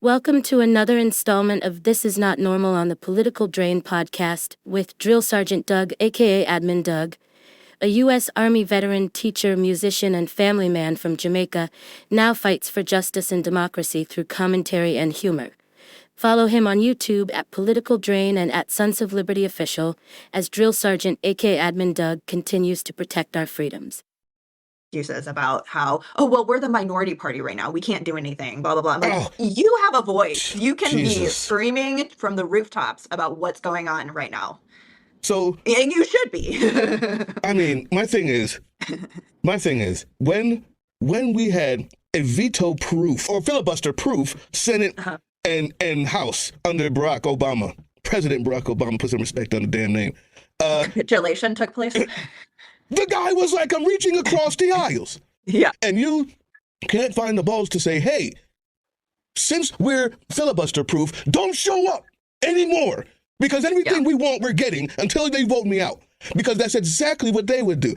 Welcome to another installment of This Is Not Normal on the Political Drain podcast with Drill Sergeant Doug, aka Admin Doug, a U.S. Army veteran, teacher, musician, and family man from Jamaica, now fights for justice and democracy through commentary and humor. Follow him on YouTube at Political Drain and at Sons of Liberty Official as Drill Sergeant, aka Admin Doug, continues to protect our freedoms. Excuses about how, we're the minority party right now. We can't do anything, blah, blah, blah. Like, you have a voice. You can be screaming from the rooftops about what's going on right now. So, and you should be. I mean, my thing is, when we had a veto-proof or filibuster-proof Senate and House under Barack Obama, President Barack Obama, put some respect on the damn name. Capitulation took place. The guy was like, I'm reaching across the aisles. Yeah. And you can't find the balls to say, hey, since we're filibuster proof, don't show up anymore. Because everything we want, we're getting until they vote me out. Because that's exactly what they would do.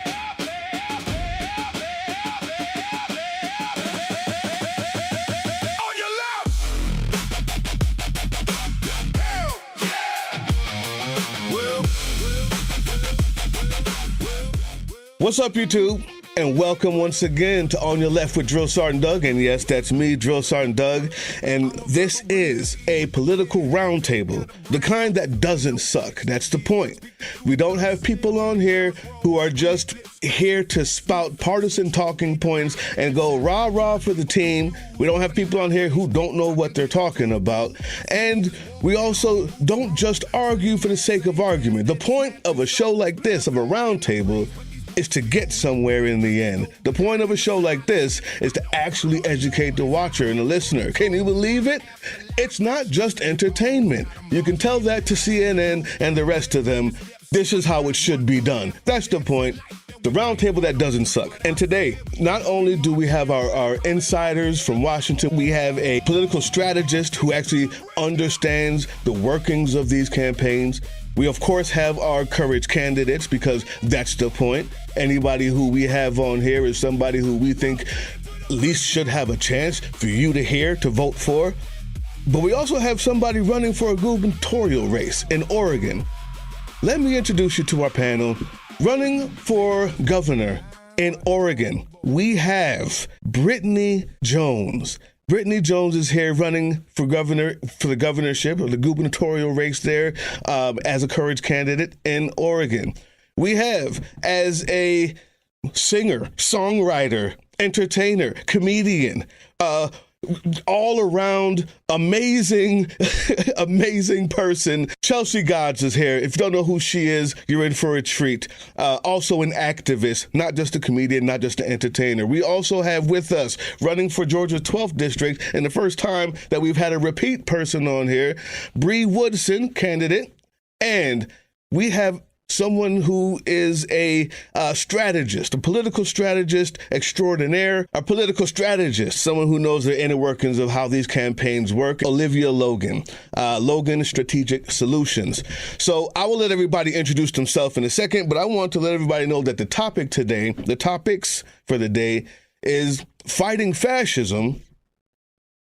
What's up, YouTube? And welcome once again to On Your Left with Drill Sergeant Doug. And yes, that's me, Drill Sergeant Doug. And this is a political roundtable, the kind that doesn't suck. That's the point. We don't have people on here who are just here to spout partisan talking points and go rah-rah for the team. We don't have people on here who don't know what they're talking about. And we also don't just argue for the sake of argument. The point of a show like this, of a roundtable, is to get somewhere in the end. The point of a show like this is to actually educate the watcher and the listener. Can you believe it? It's not just entertainment. You can tell that to CNN and the rest of them. This is how it should be done. That's the point. The roundtable that doesn't suck. And today, not only do we have our insiders from Washington, we have a political strategist who actually understands the workings of these campaigns. We, of course, have our courage candidates because that's the point. Anybody who we have on here is somebody who we think at least should have a chance for you to hear, to vote for. But we also have somebody running for a gubernatorial race in Oregon. Let me introduce you to our panel. Running for governor in Oregon, we have Brittany Jones. Brittany Jones is here running for governor, for the governorship or the gubernatorial race there as a courage candidate in Oregon. We have as a singer, songwriter, entertainer, comedian, all around amazing, amazing person. Chelsea Godds is here. If you don't know who she is, you're in for a treat. Also an activist, not just a comedian, not just an entertainer. We also have with us, running for Georgia's 12th district, and the first time that we've had a repeat person on here, Bri Woodson, candidate. And we have someone who is a strategist, a political strategist extraordinaire, a political strategist, someone who knows the inner workings of how these campaigns work, Olivia Logan, Logan Strategic Solutions. So I will let everybody introduce themselves in a second, but I want to let everybody know that the topics for the day is fighting fascism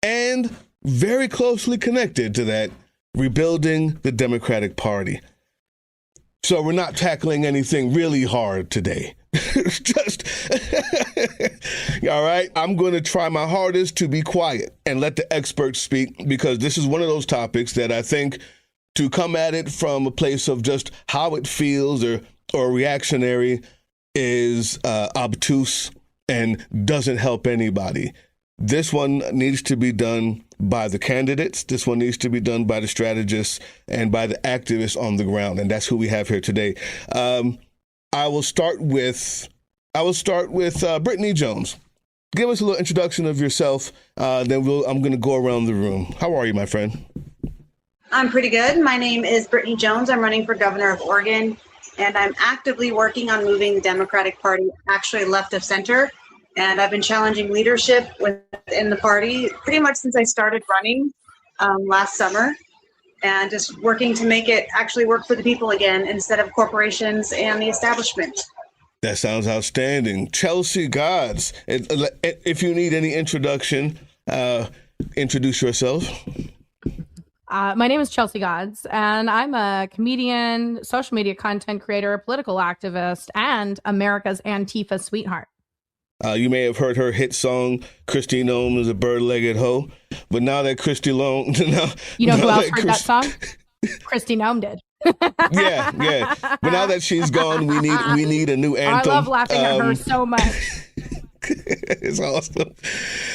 and very closely connected to that, rebuilding the Democratic Party. So we're not tackling anything really hard today. Just, all right, I'm going to try my hardest to be quiet and let the experts speak, because this is one of those topics that I think to come at it from a place of just how it feels or reactionary is obtuse and doesn't help anybody. This one needs to be done by the candidates. This one needs to be done by the strategists and by the activists on the ground, and that's who we have here today. I will start with Brittany Jones. Give us a little introduction of yourself. Then I'm going to go around the room. How are you, my friend? I'm pretty good. My name is Brittany Jones. I'm running for governor of Oregon, and I'm actively working on moving the Democratic Party actually left of center. And I've been challenging leadership within the party pretty much since I started running last summer, and just working to make it actually work for the people again instead of corporations and the establishment. That sounds outstanding. Chelsea Godds, if you need any introduction, introduce yourself. My name is Chelsea Gods, and I'm a comedian, social media content creator, political activist, and America's Antifa sweetheart. You may have heard her hit song, Christy Nome is a bird-legged hoe. But now that Christy Nome... You know who else heard that song? Christy Nome did. Yeah. But now that she's gone, we need a new anthem. I love laughing at her so much. It's awesome.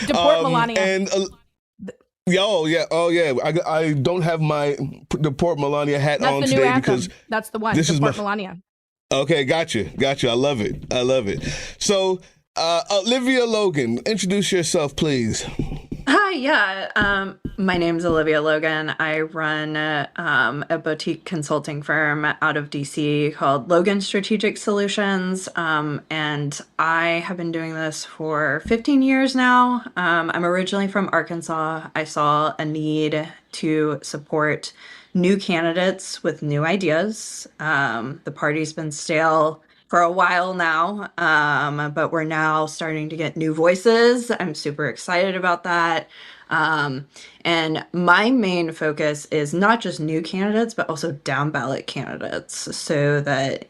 Deport Melania. And... Oh yeah. I don't have my Deport Melania hat That's on the new today anthem. because that's the one. This Deport is my... Melania. Okay, got you. I love it. So, Olivia Logan, introduce yourself, please. Hi, yeah. My name's Olivia Logan. I run a boutique consulting firm out of DC called Logan Strategic Solutions. And I have been doing this for 15 years now. I'm originally from Arkansas. I saw a need to support new candidates with new ideas. The party's been stale for a while now, but we're now starting to get new voices. I'm super excited about that. And my main focus is not just new candidates, but also down ballot candidates, so that,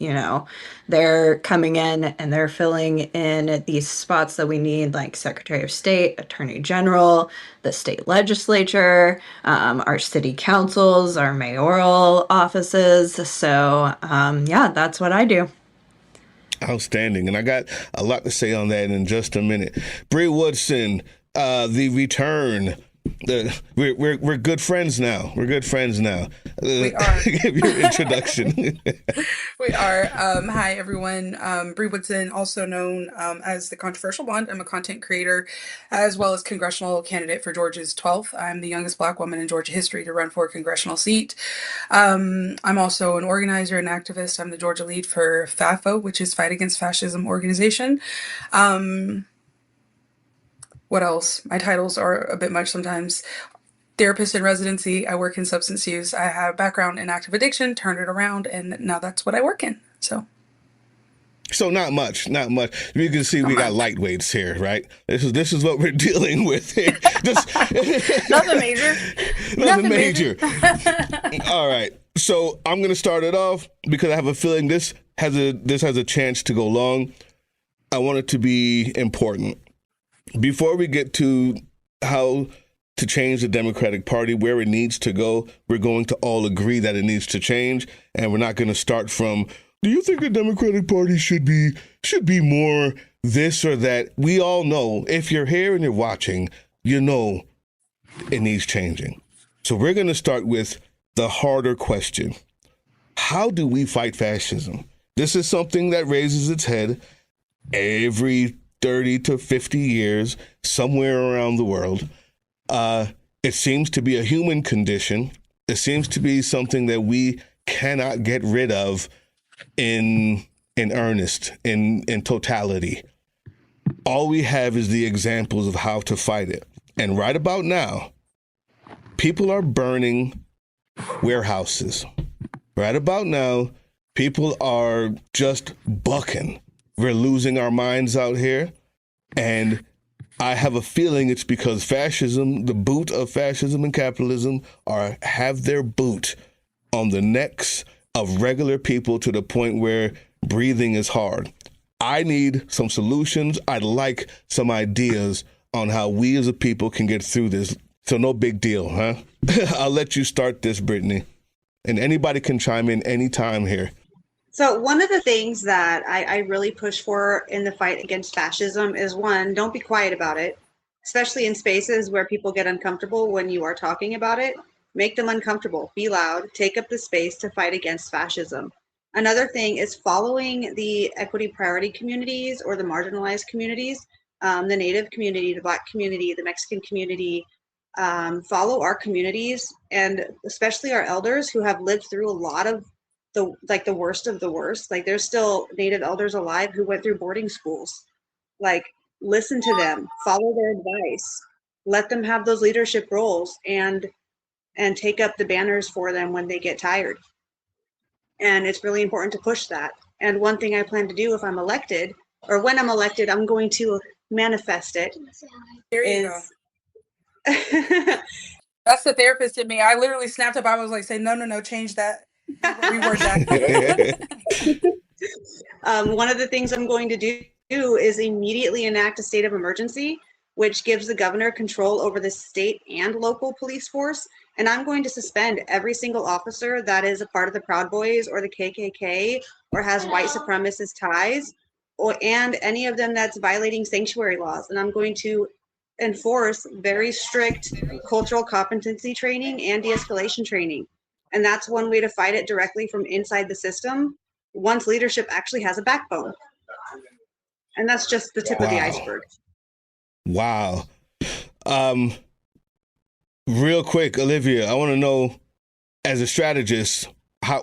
they're coming in and they're filling in these spots that we need, like Secretary of State, Attorney General, the state legislature, our city councils, our mayoral offices. So, that's what I do. Outstanding. And I got a lot to say on that in just a minute. Bri Woodson, the return. We're good friends now. We are. Give your introduction. We are. Hi, everyone. Bri Woodson, also known as the Controversial Blonde. I'm a content creator as well as congressional candidate for Georgia's 12th. I'm the youngest Black woman in Georgia history to run for a congressional seat. I'm also an organizer and activist. I'm the Georgia lead for FAFO, which is Fight Against Fascism organization. What else? My titles are a bit much sometimes. Therapist in residency. I work in substance use. I have a background in active addiction, turned it around, and now that's what I work in. So not much. You can see we got lightweights here, right? This is what we're dealing with here. Nothing major. Nothing major. All right. So I'm going to start it off because I have a feeling this has a chance to go long. I want it to be important. Before we get to how to change the Democratic Party, where it needs to go, we're going to all agree that it needs to change. And we're not going to start from, do you think the Democratic Party should be more this or that? We all know, if you're here and you're watching, you know it needs changing. So we're going to start with the harder question. How do we fight fascism? This is something that raises its head every 30 to 50 years, somewhere around the world. It seems to be a human condition. It seems to be something that we cannot get rid of in earnest, in totality. All we have is the examples of how to fight it. And right about now, people are burning warehouses. Right about now, people are just bucking. We're losing our minds out here. And I have a feeling it's because fascism, the boot of fascism and capitalism, have their boot on the necks of regular people to the point where breathing is hard. I need some solutions. I'd like some ideas on how we as a people can get through this. So no big deal, huh? I'll let you start this, Brittany. And anybody can chime in anytime here. So one of the things that I really push for in the fight against fascism is, one, don't be quiet about it, especially in spaces where people get uncomfortable when you are talking about it. Make them uncomfortable, be loud, take up the space to fight against fascism. Another thing is following the equity priority communities or the marginalized communities, the Native community, the Black community, the Mexican community. Follow our communities, and especially our elders who have lived through a lot of the worst of the worst. Like, there's still Native elders alive who went through boarding schools. Like, listen to them, follow their advice, let them have those leadership roles, and take up the banners for them when they get tired. And it's really important to push that. And one thing I plan to do if I'm elected, or when I'm elected, I'm going to manifest it. There you go. That's the therapist in me. I literally snapped up. I was like, say, no, change that. Reword that. One of the things I'm going to do is immediately enact a state of emergency, which gives the governor control over the state and local police force. And I'm going to suspend every single officer that is a part of the Proud Boys or the KKK or has white supremacist ties, and any of them that's violating sanctuary laws. And I'm going to enforce very strict cultural competency training and de-escalation training. And that's one way to fight it directly from inside the system once leadership actually has a backbone. And that's just the tip of the iceberg. Wow. Real quick, Olivia, I want to know, as a strategist,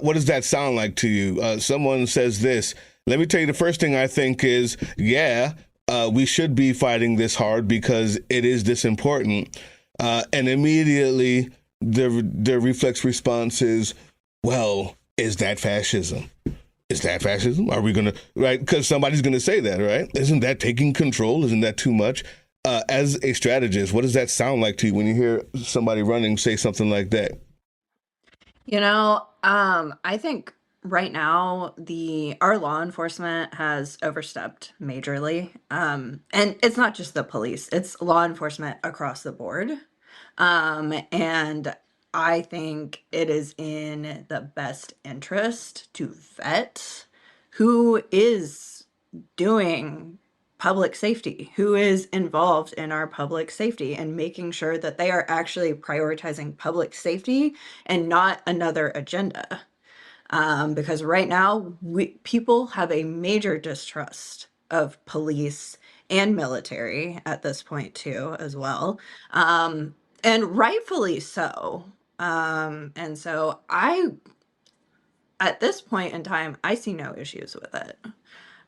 what does that sound like to you? Someone says this. Let me tell you, the first thing I think is, we should be fighting this hard because it is this important. And immediately the reflex response is, well, is that fascism? Is that fascism? Are we going to, right? Because somebody's going to say that, right? Isn't that taking control? Isn't that too much? As a strategist, what does that sound like to you when you hear somebody running say something like that? I think right now our law enforcement has overstepped majorly. And it's not just the police, it's law enforcement across the board. And I think it is in the best interest to vet who is doing public safety, who is involved in our public safety, and making sure that they are actually prioritizing public safety and not another agenda. Because right now, people have a major distrust of police and military at this point too, as well. And rightfully so. And so at this point in time, I see no issues with it.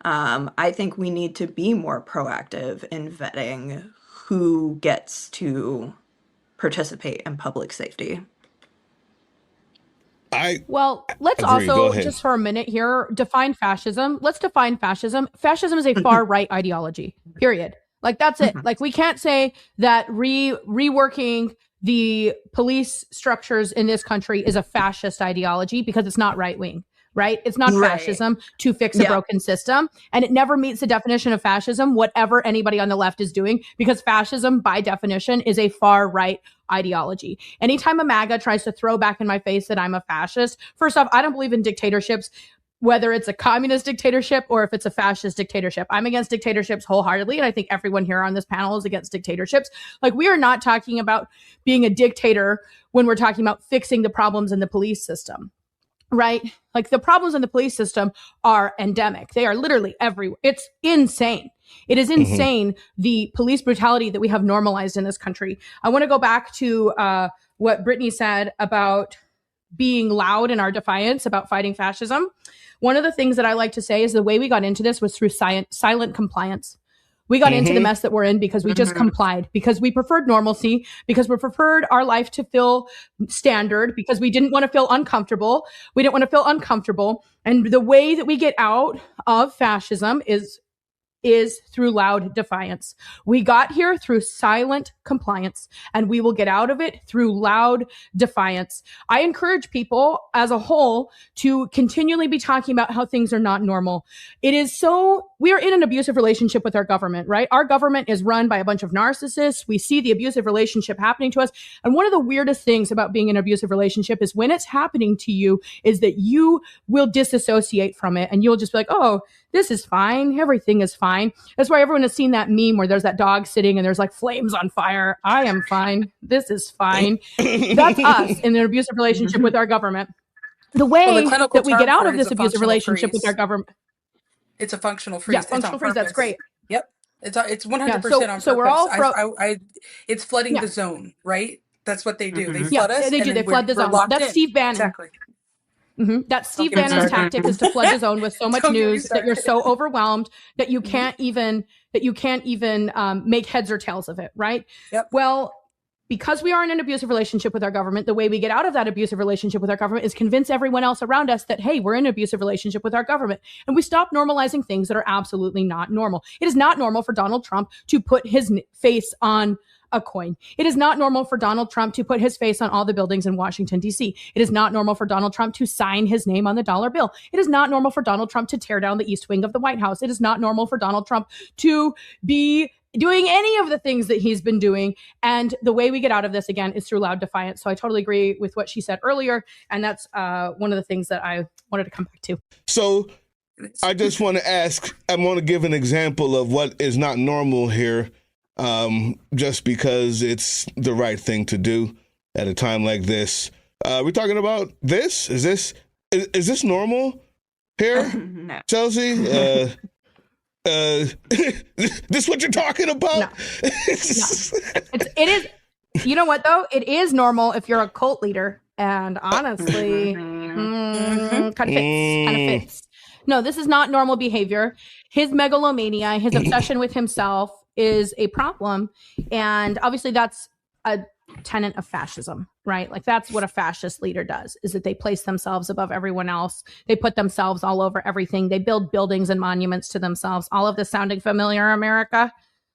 I think we need to be more proactive in vetting who gets to participate in public safety. Well, let's agree. also, just for a minute here, define fascism. Let's define fascism. Fascism is a far right ideology, period. Like, that's it. Like, we can't say that reworking the police structures in this country is a fascist ideology, because it's not right wing. Right? It's not fascism to fix a broken system. And it never meets the definition of fascism, whatever anybody on the left is doing, because fascism, by definition, is a far right ideology. Anytime a MAGA tries to throw back in my face that I'm a fascist, first off, I don't believe in dictatorships, whether it's a communist dictatorship or if it's a fascist dictatorship. I'm against dictatorships wholeheartedly. And I think everyone here on this panel is against dictatorships. Like, we are not talking about being a dictator when we're talking about fixing the problems in the police system. Right? Like, the problems in the police system are endemic. They are literally everywhere. It's insane. It is insane, the police brutality that we have normalized in this country. I want to go back to what Brittany said about being loud in our defiance about fighting fascism. One of the things that I like to say is the way we got into this was through silent compliance. We got into the mess that we're in because we just complied, because we preferred normalcy, because we preferred our life to feel standard, because we didn't want to feel uncomfortable. We didn't want to feel uncomfortable. And the way that we get out of fascism is through loud defiance. We got here through silent compliance, and we will get out of it through loud defiance. I encourage people as a whole to continually be talking about how things are not normal. We are in an abusive relationship with our government, right? Our government is run by a bunch of narcissists. We see the abusive relationship happening to us. And one of the weirdest things about being in an abusive relationship is when it's happening to you is that you will disassociate from it, and you'll just be like, oh, this is fine. Everything is fine. That's why everyone has seen that meme where there's that dog sitting and there's like flames on fire. I am fine. This is fine. That's us in an abusive relationship with our government. The way that we get out of this abusive relationship with our government. It's a functional freeze. Yeah, functional freeze. That's great. Yep. It's 100% on purpose. So we're all it's flooding the zone, right? That's what they do. They flood us. They do. They flood the zone. That's Steve Bannon. Exactly. That Steve Bannon's tactic is to flood the zone with so much news that you're so overwhelmed that you can't even make heads or tails of it, right? Yep. Well, because we are in an abusive relationship with our government, the way we get out of that abusive relationship with our government is convince everyone else around us that, hey, we're in an abusive relationship with our government. And we stop normalizing things that are absolutely not normal. It is not normal for Donald Trump to put his face on a coin. It is not normal for Donald Trump to put his face on all the buildings in Washington, D.C. It is not normal for Donald Trump to sign his name on the dollar bill. It is not normal for Donald Trump to tear down the East Wing of the White House. It is not normal for Donald Trump to be doing any of the things that he's been doing. And the way we get out of this, again, is through loud defiance. So I totally agree with what she said earlier. And that's one of the things that I wanted to come back to. So I just want to ask, I want to give an example of what is not normal here, just because it's the right thing to do at a time like this. We're talking about this? Is this normal here? No. Chelsea? This what you're talking about? No. It is. You know what, though? It is normal if you're a cult leader. And honestly, kind of fits. No, this is not normal behavior. His megalomania, his obsession with himself is a problem. And obviously that's a tenet of fascism, right? Like that's what a fascist leader does, is that they place themselves above everyone else. They put themselves all over everything. They build buildings and monuments to themselves. All of this sounding familiar, America?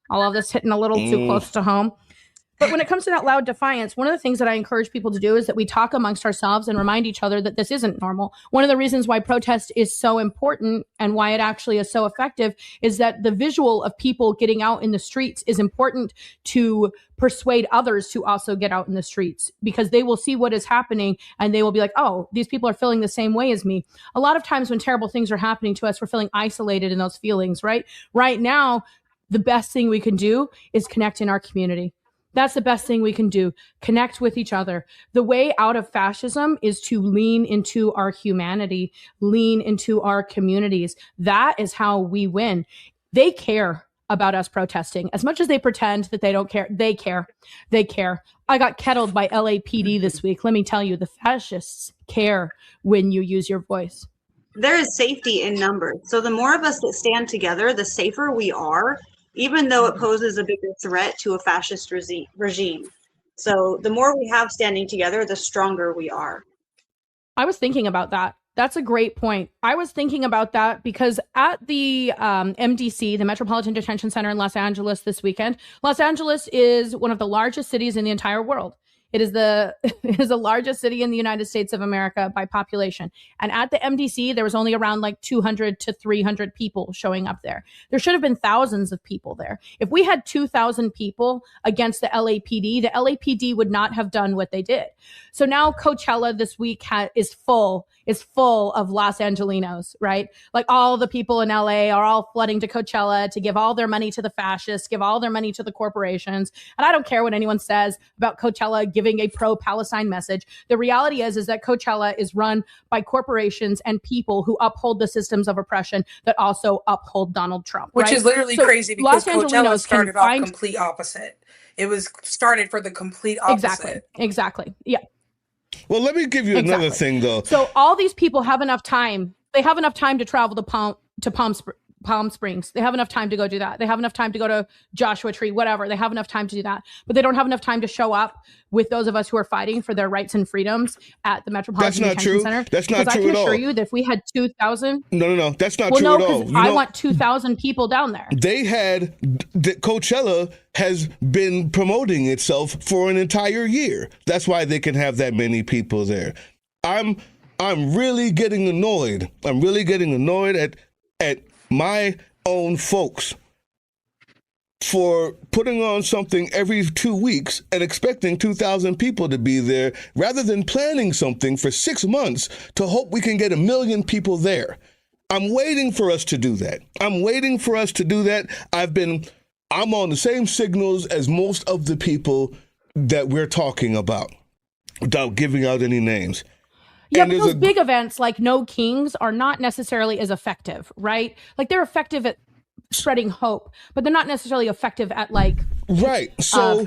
All of this hitting a little too close to home. But when it comes to that loud defiance, one of the things that I encourage people to do is that we talk amongst ourselves and remind each other that this isn't normal. One of the reasons why protest is so important and why it actually is so effective is that the visual of people getting out in the streets is important to persuade others to also get out in the streets, because they will see what is happening and they will be like, oh, these people are feeling the same way as me. A lot of times when terrible things are happening to us, we're feeling isolated in those feelings, right? Right now, the best thing we can do is connect in our community. That's the best thing we can do. Connect with each other. The way out of fascism is to lean into our humanity, lean into our communities. That is how we win. They care about us protesting. As much as they pretend that they don't care, they care. They care. I got kettled by LAPD this week. Let me tell you, the fascists care when you use your voice. There is safety in numbers. So the more of us that stand together, the safer we are, even though it poses a bigger threat to a fascist regime. So the more we have standing together, the stronger we are. I was thinking about that. That's a great point. I was thinking about that because at the MDC, the Metropolitan Detention Center in Los Angeles this weekend, Los Angeles is one of the largest cities in the entire world. It is the largest city in the United States of America by population. And at the MDC, there was only around like 200 to 300 people showing up there. There should have been thousands of people there. If we had 2,000 people against the LAPD would not have done what they did. So now Coachella this week is full of Los Angelinos, right? Like all the people in LA are all flooding to Coachella to give all their money to the fascists, give all their money to the corporations. And I don't care what anyone says about Coachella giving a pro-Palestine message. The reality is that Coachella is run by corporations and people who uphold the systems of oppression that also uphold Donald Trump. Which right? is literally So crazy because Los Coachella Angelinos started can off find- complete opposite. It was started for the complete opposite. Exactly. Yeah. Well, let me give you another thing, though. So all these people have enough time. They have enough time to travel to Palm Springs. They have enough time to go do that. They have enough time to go to Joshua Tree, whatever. They have enough time to do that. But they don't have enough time to show up with those of us who are fighting for their rights and freedoms at the Metropolitan Detention Center. That's not true at all. Because I can assure you that if we had 2,000... No. That's not true at all. I want 2,000 people down there. Coachella has been promoting itself for an entire year. That's why they can have that many people there. I'm really getting annoyed. I'm really getting annoyed at my own folks for putting on something every 2 weeks and expecting 2,000 people to be there rather than planning something for 6 months to hope we can get 1 million people there. I'm waiting for us to do that. I'm on the same signals as most of the people that we're talking about without giving out any names. Yeah, but those big events like No Kings are not necessarily as effective, right? Like they're effective at spreading hope, but they're not necessarily effective at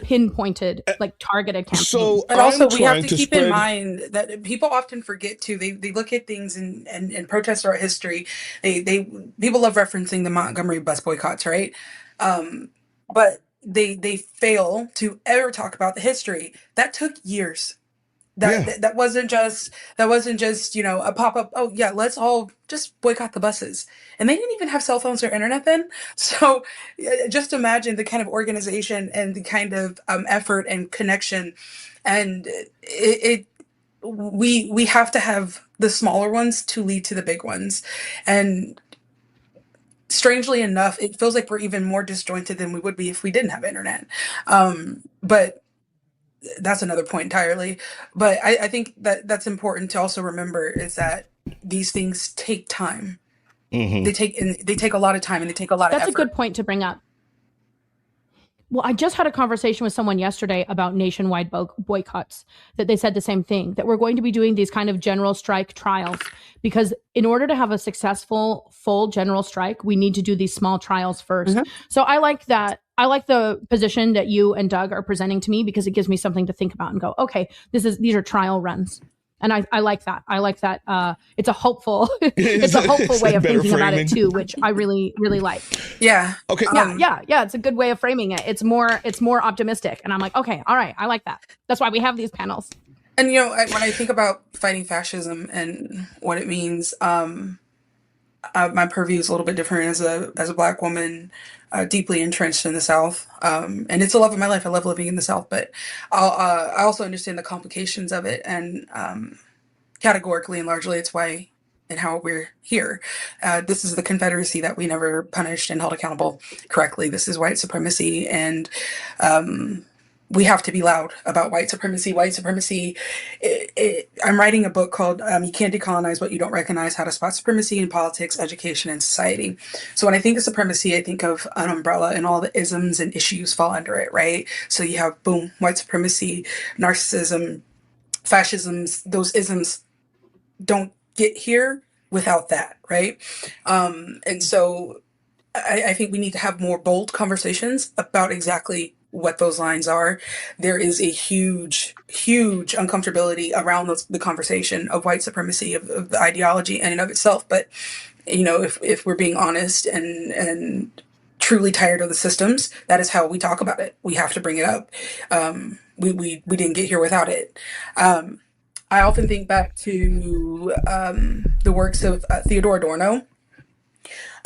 pinpointed, like targeted campaigns. So, but also we have to keep in mind that people often forget too. They look at things and protest art history. People love referencing the Montgomery bus boycotts, right? But they fail to ever talk about the history that took years. That wasn't just a pop-up, oh yeah, let's all just boycott the buses. And they didn't even have cell phones or internet then. So just imagine the kind of organization and the kind of effort and connection. And we have to have the smaller ones to lead to the big ones. And strangely enough, it feels like we're even more disjointed than we would be if we didn't have internet. But that's another point entirely. But I think that's important to also remember, is that these things take time. They take a lot of time, and they take a lot of effort. That's a good point to bring up. Well, I just had a conversation with someone yesterday about nationwide boycotts, that they said the same thing, that we're going to be doing these kind of general strike trials, because in order to have a successful full general strike, we need to do these small trials first. So I like that. I like the position that you and Doug are presenting to me, because it gives me something to think about and go, okay, these are trial runs. And I like that. I like that. It's a hopeful, it's a hopeful way of thinking about it too, which I really, really like. Yeah. Okay. Yeah. It's a good way of framing it. It's more optimistic. And I'm like, okay, all right. I like that. That's why we have these panels. And, when I think about fighting fascism and what it means, my purview is a little bit different as a Black woman, deeply entrenched in the South. And it's a love of my life. I love living in the South, but I also understand the complications of it. And categorically and largely, it's why and how we're here. This is the Confederacy that we never punished and held accountable correctly. This is white supremacy. And we have to be loud about white supremacy. White supremacy. I'm writing a book called You Can't Decolonize What You Don't Recognize: How to Spot Supremacy in Politics, Education, and Society. So when I think of supremacy, I think of an umbrella, and all the isms and issues fall under it, right? So you have, boom, white supremacy, narcissism, fascism. Those isms don't get here without that, right? And so I think we need to have more bold conversations about exactly what those lines are. There is a huge uncomfortability around the conversation of white supremacy, of the ideology in and of itself. But, if we're being honest and truly tired of the systems, that is how we talk about it. We have to bring it up. We didn't get here without it. I often think back to the works of Theodore Adorno.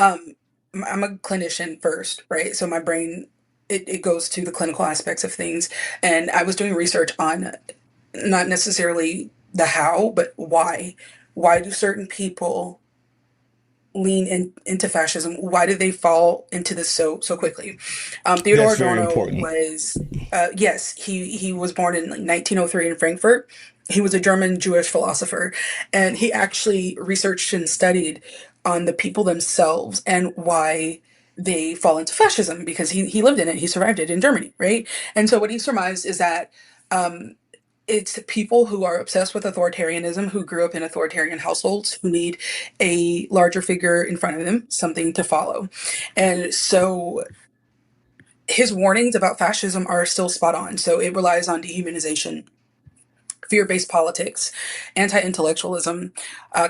I'm a clinician first, right? So my brain, it goes to the clinical aspects of things. And I was doing research on not necessarily the how, but why. Why do certain people lean into fascism? Why do they fall into this so quickly? Theodore Adorno was, he was born in 1903 in Frankfurt. He was a German Jewish philosopher, and he actually researched and studied on the people themselves and why they fall into fascism, because he lived in it, he survived it in Germany, right? And so what he surmised is that it's people who are obsessed with authoritarianism, who grew up in authoritarian households, who need a larger figure in front of them, something to follow. And so his warnings about fascism are still spot on. So it relies on dehumanization, fear-based politics, anti-intellectualism,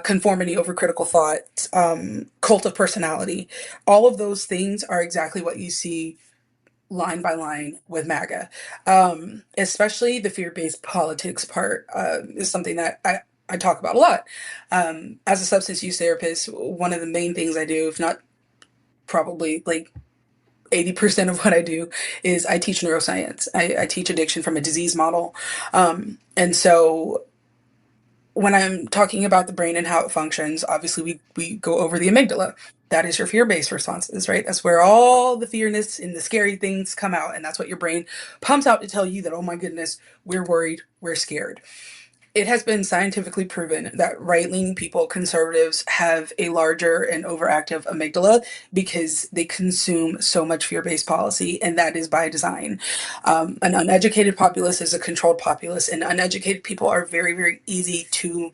conformity over critical thought, cult of personality. All of those things are exactly what you see line by line with MAGA. Especially the fear-based politics part is something that I talk about a lot. As a substance use therapist, one of the main things I do, if not probably like 80% of what I do, is I teach neuroscience. I teach addiction from a disease model. And so when I'm talking about the brain and how it functions, obviously we go over the amygdala. That is your fear-based responses, right? That's where all the fearness and the scary things come out. And that's what your brain pumps out to tell you that, oh my goodness, we're worried, we're scared. It has been scientifically proven that right-leaning people, conservatives, have a larger and overactive amygdala because they consume so much fear-based policy, and that is by design. An uneducated populace is a controlled populace, and uneducated people are very, very easy to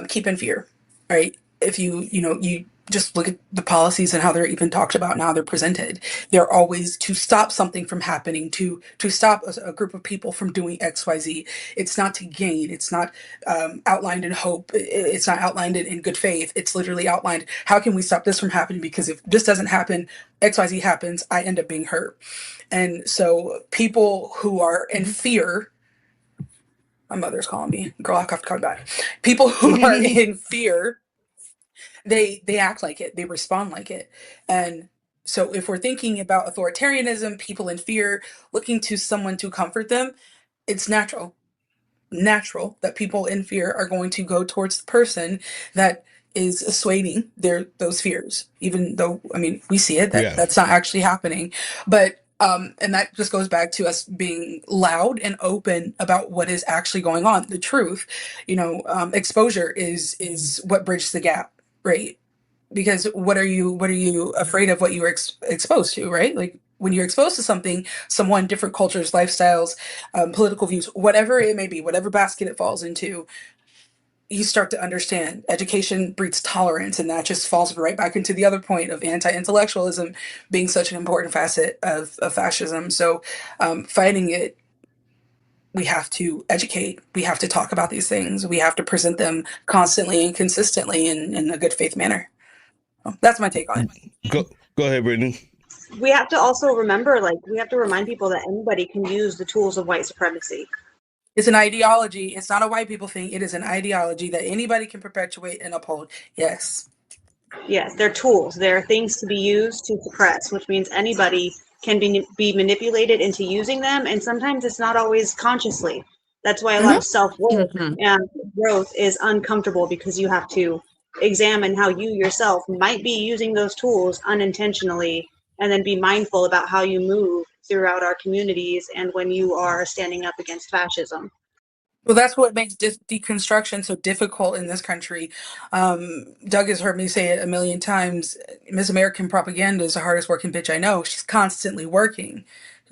keep in fear, right? If you just look at the policies and how they're even talked about and how they're presented. They're always to stop something from happening, to stop a group of people from doing XYZ. It's not to gain. It's not outlined in hope. It's not outlined in good faith. It's literally outlined, how can we stop this from happening? Because if this doesn't happen, XYZ happens, I end up being hurt. And so people who are in fear My mother's calling me. Girl, I have to call back. People who are in fear, they act like it, they respond like it. And so if we're thinking about authoritarianism, people in fear looking to someone to comfort them, it's natural that people in fear are going to go towards the person that is assuading those fears, even though, I mean, we see it, Yeah. that's not actually happening. But and that just goes back to us being loud and open about what is actually going on, the truth. Exposure is what bridges the gap, right? Because what are you afraid of, what you were exposed to, right? Like, when you're exposed to something, someone, different cultures, lifestyles, political views, whatever it may be, whatever basket it falls into, you start to understand. Education breeds tolerance, and that just falls right back into the other point of anti-intellectualism being such an important facet of fascism. So fighting it, we have to educate, we have to talk about these things, we have to present them constantly and consistently in a good faith manner. That's my take on it. Go ahead, Brittany. We have to also remember, we have to remind people that anybody can use the tools of white supremacy. It's an ideology. It's not a white people thing. It is an ideology that anybody can perpetuate and uphold. Yes. Yes, they're tools. They're things to be used to suppress, which means anybody can be manipulated into using them. And sometimes it's not always consciously. That's why a lot of self-work and growth is uncomfortable, because you have to examine how you yourself might be using those tools unintentionally, and then be mindful about how you move throughout our communities and when you are standing up against fascism. Well, that's what makes deconstruction so difficult in this country. Doug has heard me say it a million times. Miss American Propaganda is the hardest working bitch I know. She's constantly working.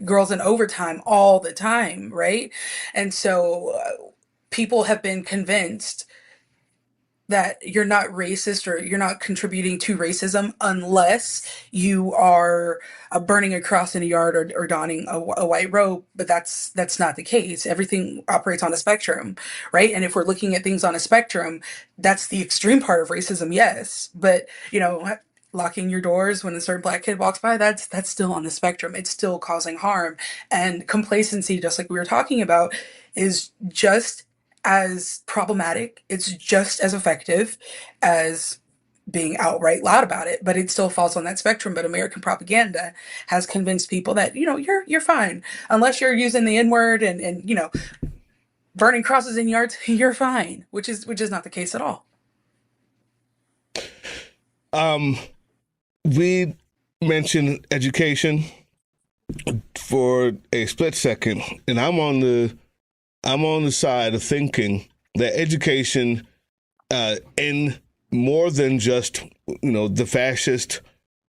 Girls in overtime all the time, right? And so people have been convinced that you're not racist or you're not contributing to racism unless you are burning a cross in a yard or donning a white robe. But that's not the case. Everything operates on a spectrum, right? And if we're looking at things on a spectrum, that's the extreme part of racism, yes. But, locking your doors when a certain black kid walks by, that's still on the spectrum. It's still causing harm. And complacency, just like we were talking about, is just as problematic. It's just as effective as being outright loud about it, but it still falls on that spectrum. But American propaganda has convinced people that, you're fine. Unless you're using the N-word and burning crosses in yards, you're fine, which is not the case at all. We mentioned education for a split second, and I'm on the side of thinking that education, in more than just, the fascist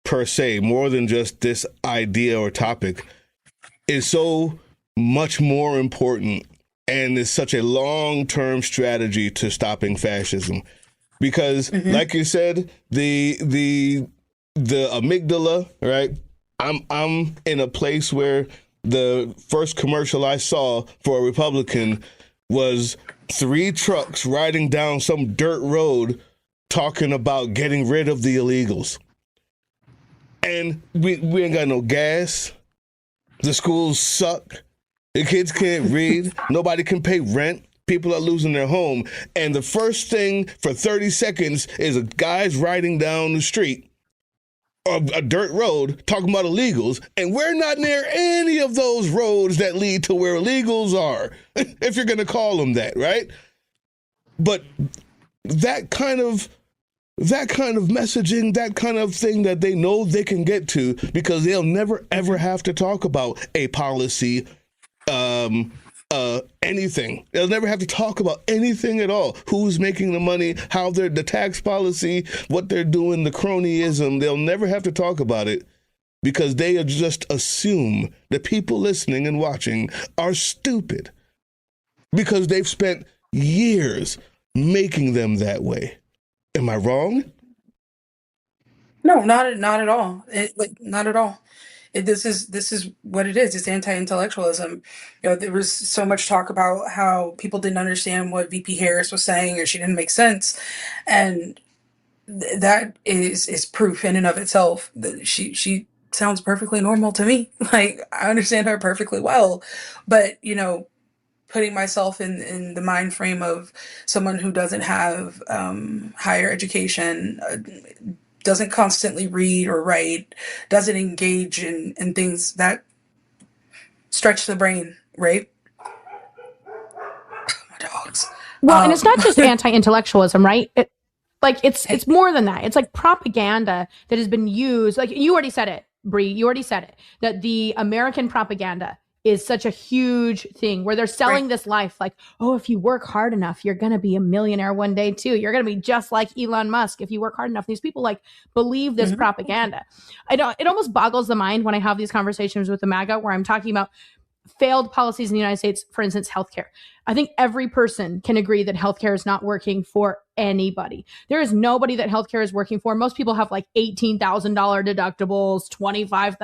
per se, more than just this idea or topic, is so much more important and is such a long-term strategy to stopping fascism. Because, like you said, the amygdala, right? I'm in a place where the first commercial I saw for a Republican was 3 trucks riding down some dirt road talking about getting rid of the illegals. And we ain't got no gas. The schools suck. The kids can't read. Nobody can pay rent. People are losing their home. And the first thing for 30 seconds is a guy's riding down the street, a dirt road, talking about illegals, and we're not near any of those roads that lead to where illegals are, if you're going to call them that, right? But that kind of messaging, that kind of thing that they know they can get to, because they'll never ever have to talk about a policy, anything. They'll never have to talk about anything at all. Who's making the money, how they're, the tax policy, what they're doing, the cronyism. They'll never have to talk about it, because they just assume that people listening and watching are stupid, because they've spent years making them that way. Am I wrong? No, not at all. Not at all. This is what it is. It's anti-intellectualism. There was so much talk about how people didn't understand what VP Harris was saying, or she didn't make sense, and that is proof in and of itself that she sounds perfectly normal to me. Like, I understand her perfectly well, but putting myself in the mind frame of someone who doesn't have higher education, doesn't constantly read or write, doesn't engage in things that stretch the brain, right? My dogs. Well, and it's not just anti-intellectualism, right? It's more than that. It's like propaganda that has been used. Like you already said it, Bri. You already said it, that the American propaganda is such a huge thing where they're selling this life like, oh, if you work hard enough, you're going to be a millionaire one day too. You're going to be just like Elon Musk if you work hard enough. These people like believe this propaganda. It almost boggles the mind when I have these conversations with the MAGA where I'm talking about failed policies in the United States, for instance, healthcare. I think every person can agree that healthcare is not working for anybody. There is nobody that healthcare is working for. Most people have like $18,000 deductibles, $25,000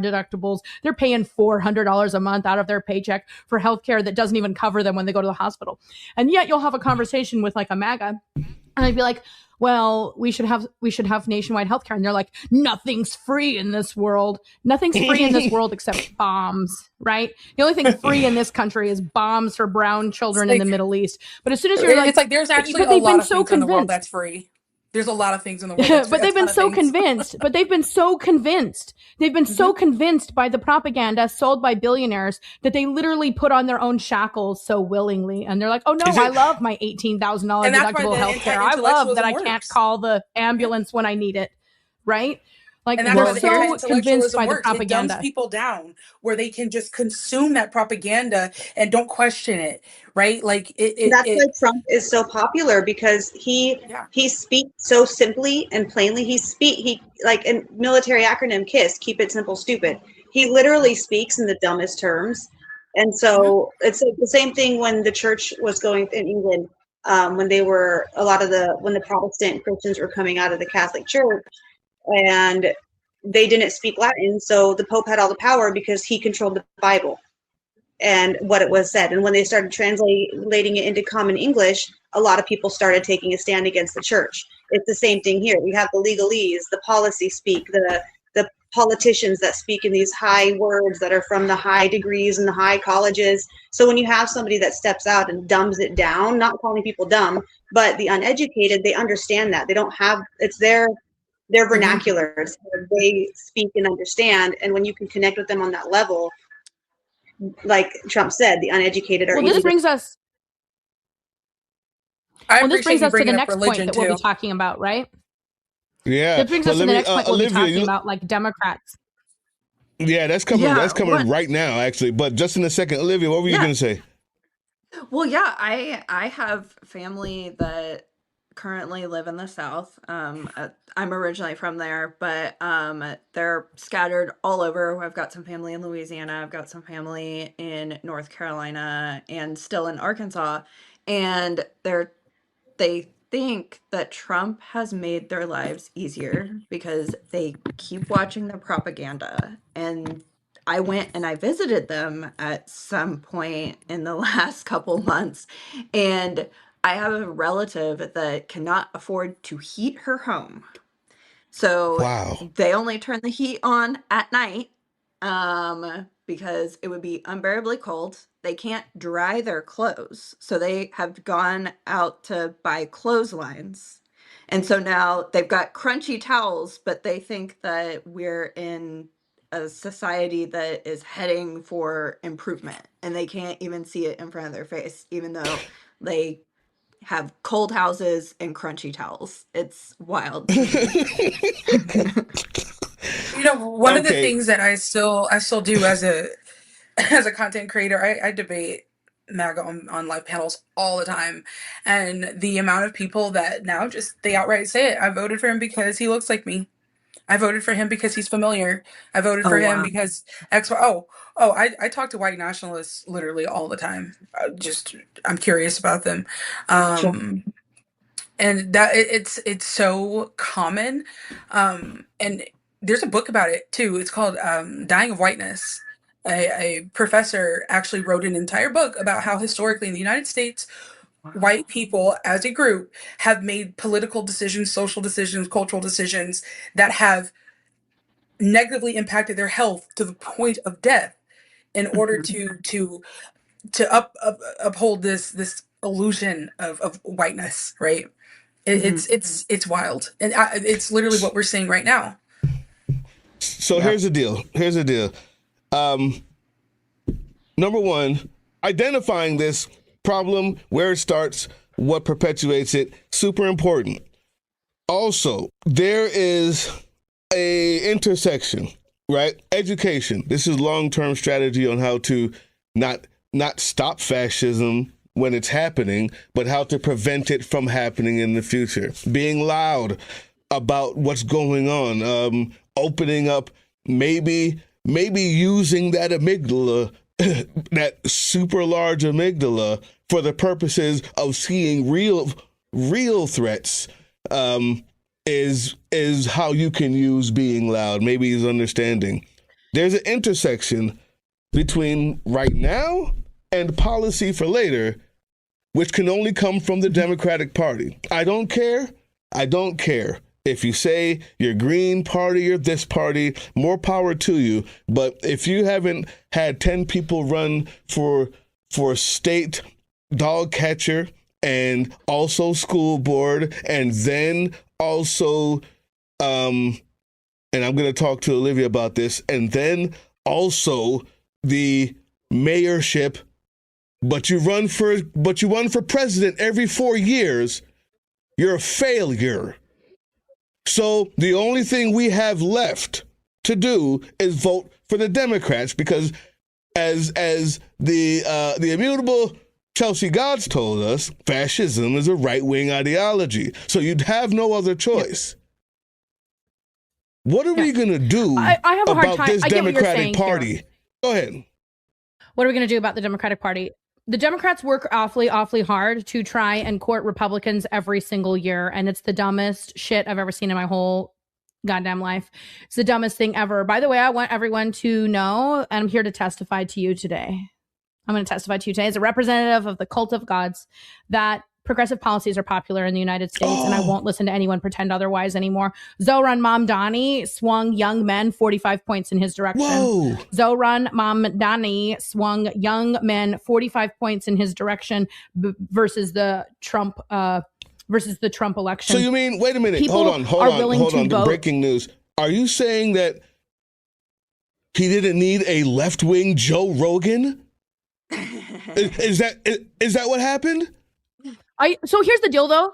deductibles. They're paying $400 a month out of their paycheck for healthcare that doesn't even cover them when they go to the hospital. And yet you'll have a conversation with like a MAGA and I'd be like, well, we should have nationwide healthcare. And they're like, nothing's free in this world. Nothing's free in this world except bombs, right? The only thing free in this country is bombs for brown children in the Middle East. But as soon as you're like, it's like there's actually a lot of things in the world that's free. There's a lot of things in the world that's free. But they've been so convinced. They've been so convinced by the propaganda sold by billionaires that they literally put on their own shackles so willingly. And they're like, oh no, I love my $18,000 deductible healthcare. I love that I can't call the ambulance when I need it. Right? Like they're so convinced by the propaganda. It dumbs people down where they can just consume that propaganda and don't question it, right? Like that's why Trump is so popular, because he speaks so simply and plainly. He like in military acronym KISS, keep it simple, stupid. He literally speaks in the dumbest terms. And so it's the same thing when the church was going in England, when the Protestant Christians were coming out of the Catholic Church. And they didn't speak Latin, so the Pope had all the power because he controlled the Bible and what it was said. And when they started translating it into common English, a lot of people started taking a stand against the church. It's the same thing here. We have the legalese, the policy speak, the politicians that speak in these high words that are from the high degrees and the high colleges. So when you have somebody that steps out and dumbs it down, not calling people dumb, but the uneducated, they understand that. They don't have, it's their vernacular, so they speak and understand. And when you can connect with them on that level, like Trump said, the uneducated are. Well, this brings us to the next point that we'll be talking about, right? Yeah. That brings us to the next point we'll be talking about, like Democrats. Yeah, that's coming. That's coming right now, actually. But just in a second, Olivia, what were you going to say? Well, yeah, I have family that currently live in the South. I'm originally from there, but they're scattered all over. I've got some family in Louisiana. I've got some family in North Carolina and still in Arkansas. And they think that Trump has made their lives easier because they keep watching the propaganda. And I went and I visited them at some point in the last couple months, and I have a relative that cannot afford to heat her home. So they only turn the heat on at night because it would be unbearably cold. They can't dry their clothes. So they have gone out to buy clotheslines. And so now they've got crunchy towels, but they think that we're in a society that is heading for improvement. And they can't even see it in front of their face, even though they have cold houses and crunchy towels. It's wild. One of the things that I still do as a content creator, I debate MAGA on live panels all the time, and the amount of people that now they outright say it. I voted for him because he looks like me. I voted for him because he's familiar. I voted for him because X. I talk to white nationalists literally all the time. I'm curious about them, and that it's so common. And there's a book about it too. It's called "Dying of Whiteness." A professor actually wrote an entire book about how historically in the United States, white people as a group have made political decisions, social decisions, cultural decisions that have negatively impacted their health to the point of death in order to uphold this illusion of whiteness, right? It's wild, and it's literally what we're seeing right now. So here's the deal. Number one, identifying this problem, where it starts, what perpetuates it, super important. Also, there is a intersection, right? Education. This is long-term strategy on how to not stop fascism when it's happening, but how to prevent it from happening in the future. Being loud about what's going on, opening up, maybe using that amygdala, that super large amygdala, for the purposes of seeing real threats, is how you can use being loud. Maybe he's understanding. There's an intersection between right now and policy for later, which can only come from the Democratic Party. I don't care if you say you're Green Party or this party, more power to you. But if you haven't had 10 people run for state dog catcher and also school board, and then also, and I'm going to talk to Olivia about this, and then also the mayorship, but you run for president every 4 years, you're a failure. So the only thing we have left to do is vote for the Democrats, because as the immutable Chelsea Godds told us, fascism is a right-wing ideology. So you'd have no other choice. What are we going to do I have a hard about time. this I get what you're Democratic saying Party? here. Go ahead. What are we going to do about the Democratic Party? The Democrats work awfully hard to try and court Republicans every single year. And it's the dumbest shit I've ever seen in my whole goddamn life. It's the dumbest thing ever. By the way, I want everyone to know, and I'm here to testify to you today. I'm going to testify to you today as a representative of the cult of gods that progressive policies are popular in the United States, and I won't listen to anyone pretend otherwise anymore. Zoran Mamdani swung young men 45 points in his direction. Whoa. Zoran Mamdani swung young men 45 points in his direction versus the Trump election. So you mean, wait a minute, People hold on. The breaking news. Are you saying that he didn't need a left-wing Joe Rogan? Is that what happened? So here's the deal, though.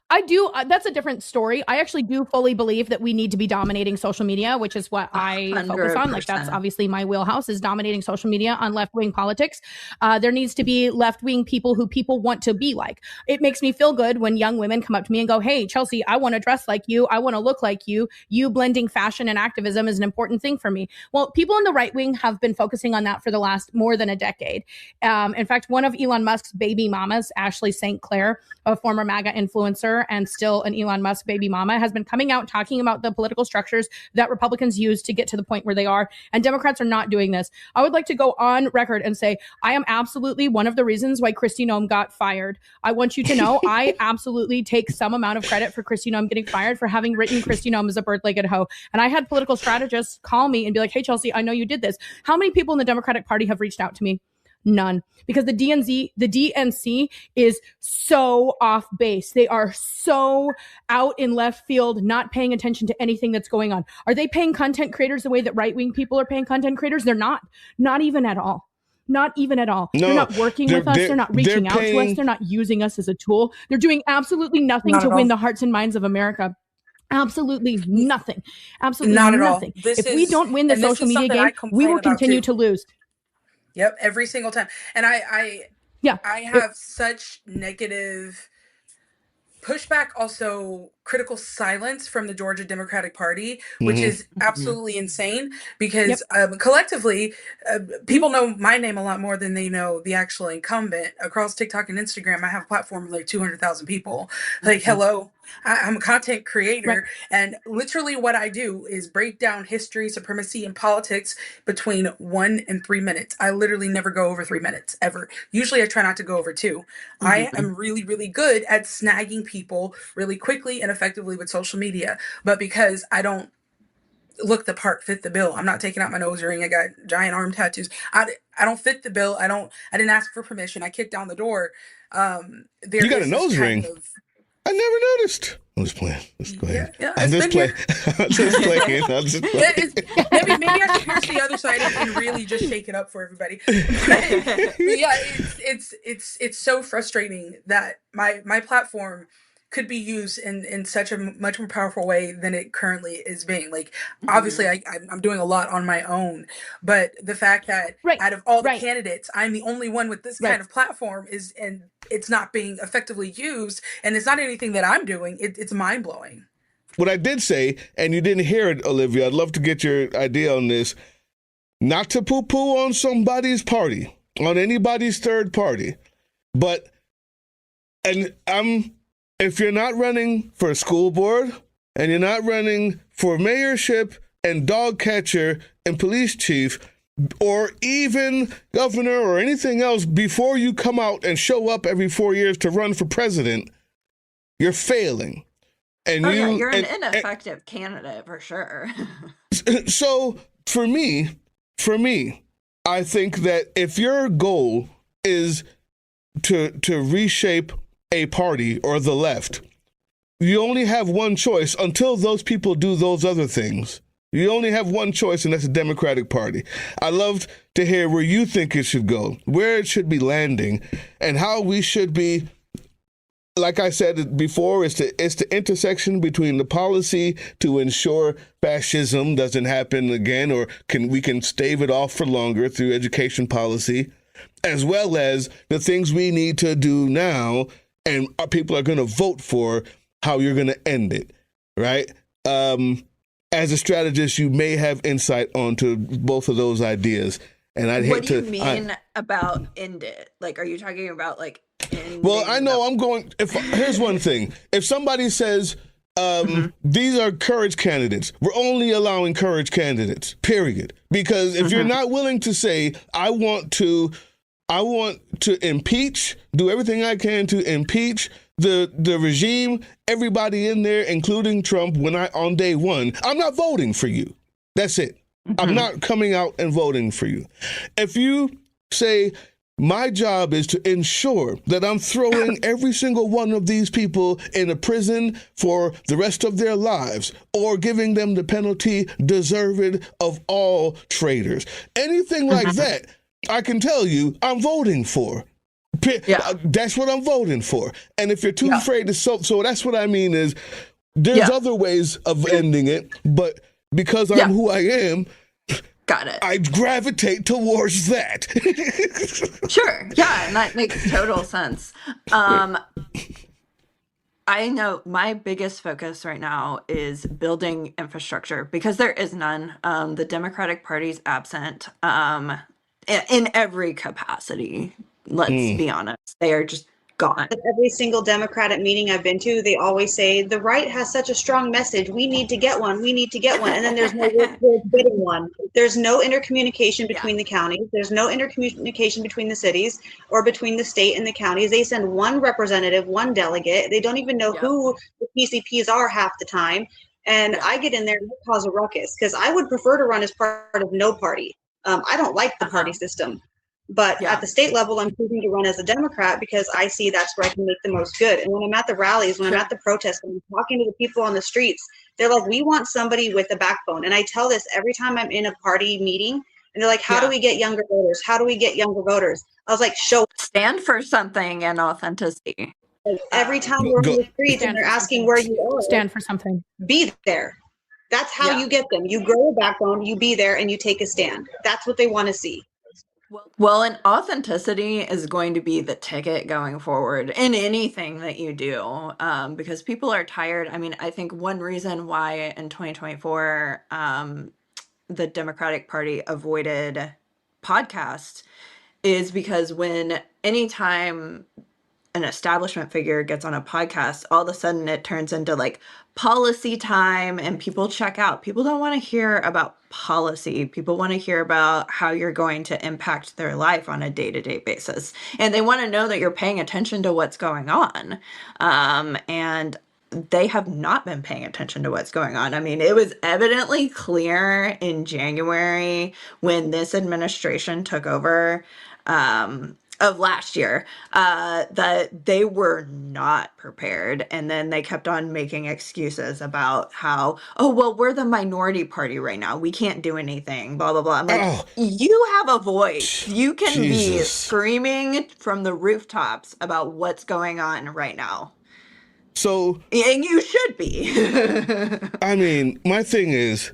That's a different story. I actually do fully believe that we need to be dominating social media, which is what I focus on. Like, that's obviously my wheelhouse, is dominating social media on left-wing politics. There needs to be left-wing people who people want to be like. It makes me feel good when young women come up to me and go, hey, Chelsea, I want to dress like you. I want to look like you. You blending fashion and activism is an important thing for me. Well, people in the right wing have been focusing on that for the last more than a decade. In fact, one of Elon Musk's baby mamas, Ashley St. Clair, a former MAGA influencer and still an Elon Musk baby mama, has been coming out talking about the political structures that Republicans use to get to the point where they are. And Democrats are not doing this. I would like to go on record and say, I am absolutely one of the reasons why Kristi Noem got fired. I want you to know, I absolutely take some amount of credit for Kristi Noem getting fired, for having written Kristi Noem as a bird-legged hoe. And I had political strategists call me and be like, hey, Chelsea, I know you did this. How many people in the Democratic Party have reached out to me? None. Because the DNC is so off base. They are so out in left field, not paying attention to anything that's going on. Are they paying content creators the way that right-wing people are paying content creators? They're not. Not even at all. Not even at all. No, they're not working with us. They're not reaching out to us. They're not using us as a tool. They're doing absolutely nothing to win the hearts and minds of America. Absolutely nothing. Absolutely not nothing. If we don't win the social media game, we will continue to lose. Yep, every single time. And I have such negative pushback, also critical silence from the Georgia Democratic Party, which is absolutely insane, because collectively, people know my name a lot more than they know the actual incumbent. Across TikTok and Instagram, I have a platform of like 200,000 people. Like, hello, I'm a content creator, and literally what I do is break down history, supremacy, and politics between 1 and 3 minutes. I literally never go over 3 minutes, ever. Usually I try not to go over 2. I am really, really good at snagging people really quickly and effectively with social media, but because I don't look the part, fit the bill. I'm not taking out my nose ring. I got giant arm tattoos. I don't fit the bill. I didn't ask for permission. I kicked down the door. There You got a is this nose kind ring? of I never noticed. I'm just playing. Just playing. yeah. I'm It's just been here. playing. I'm just playing. I'm just Yeah, playing. maybe I should pierce the other side and really just shake it up for everybody. But yeah, it's so frustrating that my platform could be used in such a much more powerful way than it currently is being. Like, obviously, I'm doing a lot on my own, but the fact that Right, out of all the right, candidates, I'm the only one with this right. kind of platform and it's not being effectively used, and it's not anything that I'm doing. It's mind blowing. What I did say, and you didn't hear it, Olivia, I'd love to get your idea on this. Not to poo-poo on somebody's party, on anybody's third party, but if you're not running for a school board and you're not running for mayorship and dog catcher and police chief or even governor or anything else before you come out and show up every 4 years to run for president, you're failing. And you're an ineffective candidate for sure. So for me, I think that if your goal is to reshape a party or the left, you only have one choice until those people do those other things. You only have one choice, and that's the Democratic Party. I'd love to hear where you think it should go, where it should be landing, and how we should be. Like I said before, it's the intersection between the policy to ensure fascism doesn't happen again, or we can stave it off for longer through education policy, as well as the things we need to do now, and our people are going to vote for how you're going to end it, right? As a strategist, you may have insight onto both of those ideas, and I'd hate to. What do you mean about end it? Like, are you talking about like? Well, I know I'm going. Here's one thing: if somebody says these are courage candidates, we're only allowing courage candidates. Period. Because if you're not willing to say, I want to impeach, do everything I can to impeach the regime, everybody in there, including Trump, on day one, I'm not voting for you. That's it. I'm not coming out and voting for you. If you say, my job is to ensure that I'm throwing every single one of these people in a prison for the rest of their lives, or giving them the penalty deserved of all traitors. Anything like that, I can tell you, I'm voting for. Yeah. That's what I'm voting for. And if you're too afraid to, so that's what I mean is there's other ways of ending it, but because I'm who I am, got it. I gravitate towards that. Sure. Yeah, and that makes total sense. I know my biggest focus right now is building infrastructure because there is none. The Democratic Party's absent in every capacity. Let's be honest. They are just gone. At every single Democratic meeting I've been to, they always say, the right has such a strong message. We need to get one. We need to get one. And then there's no work towards getting one. There's no intercommunication between the counties. There's no intercommunication between the cities or between the state and the counties. They send one representative, one delegate. They don't even know who the PCPs are half the time. And I get in there and cause a ruckus because I would prefer to run as part of no party. I don't like the party system. But at the state level, I'm choosing to run as a Democrat because I see that's where I can make the most good. And when I'm at the rallies, when I'm at the protests, when I'm talking to the people on the streets, they're like, we want somebody with a backbone. And I tell this every time I'm in a party meeting. And they're like, how do we get younger voters? How do we get younger voters? I was like, stand for something and authenticity. Like, every time we're on the streets and they're asking where you are, stand for something. Be there. That's how you get them. You grow a backbone, you be there, and you take a stand. That's what they want to see. Well, and authenticity is going to be the ticket going forward in anything that you do, because people are tired. I mean, I think one reason why in 2024 the Democratic Party avoided podcasts is because anytime an establishment figure gets on a podcast, all of a sudden it turns into like policy time and people check out. People don't want to hear about policy. People want to hear about how you're going to impact their life on a day-to-day basis. And they want to know that you're paying attention to what's going on. And they have not been paying attention to what's going on. I mean, it was evidently clear in January when this administration took over of last year that they were not prepared. And then they kept on making excuses about how, oh, well, we're the minority party right now. We can't do anything, blah, blah, blah. I'm like, Oh, you have a voice. You can be Jesus. screaming from the rooftops about what's going on right now. So, And you should be. I mean, my thing is,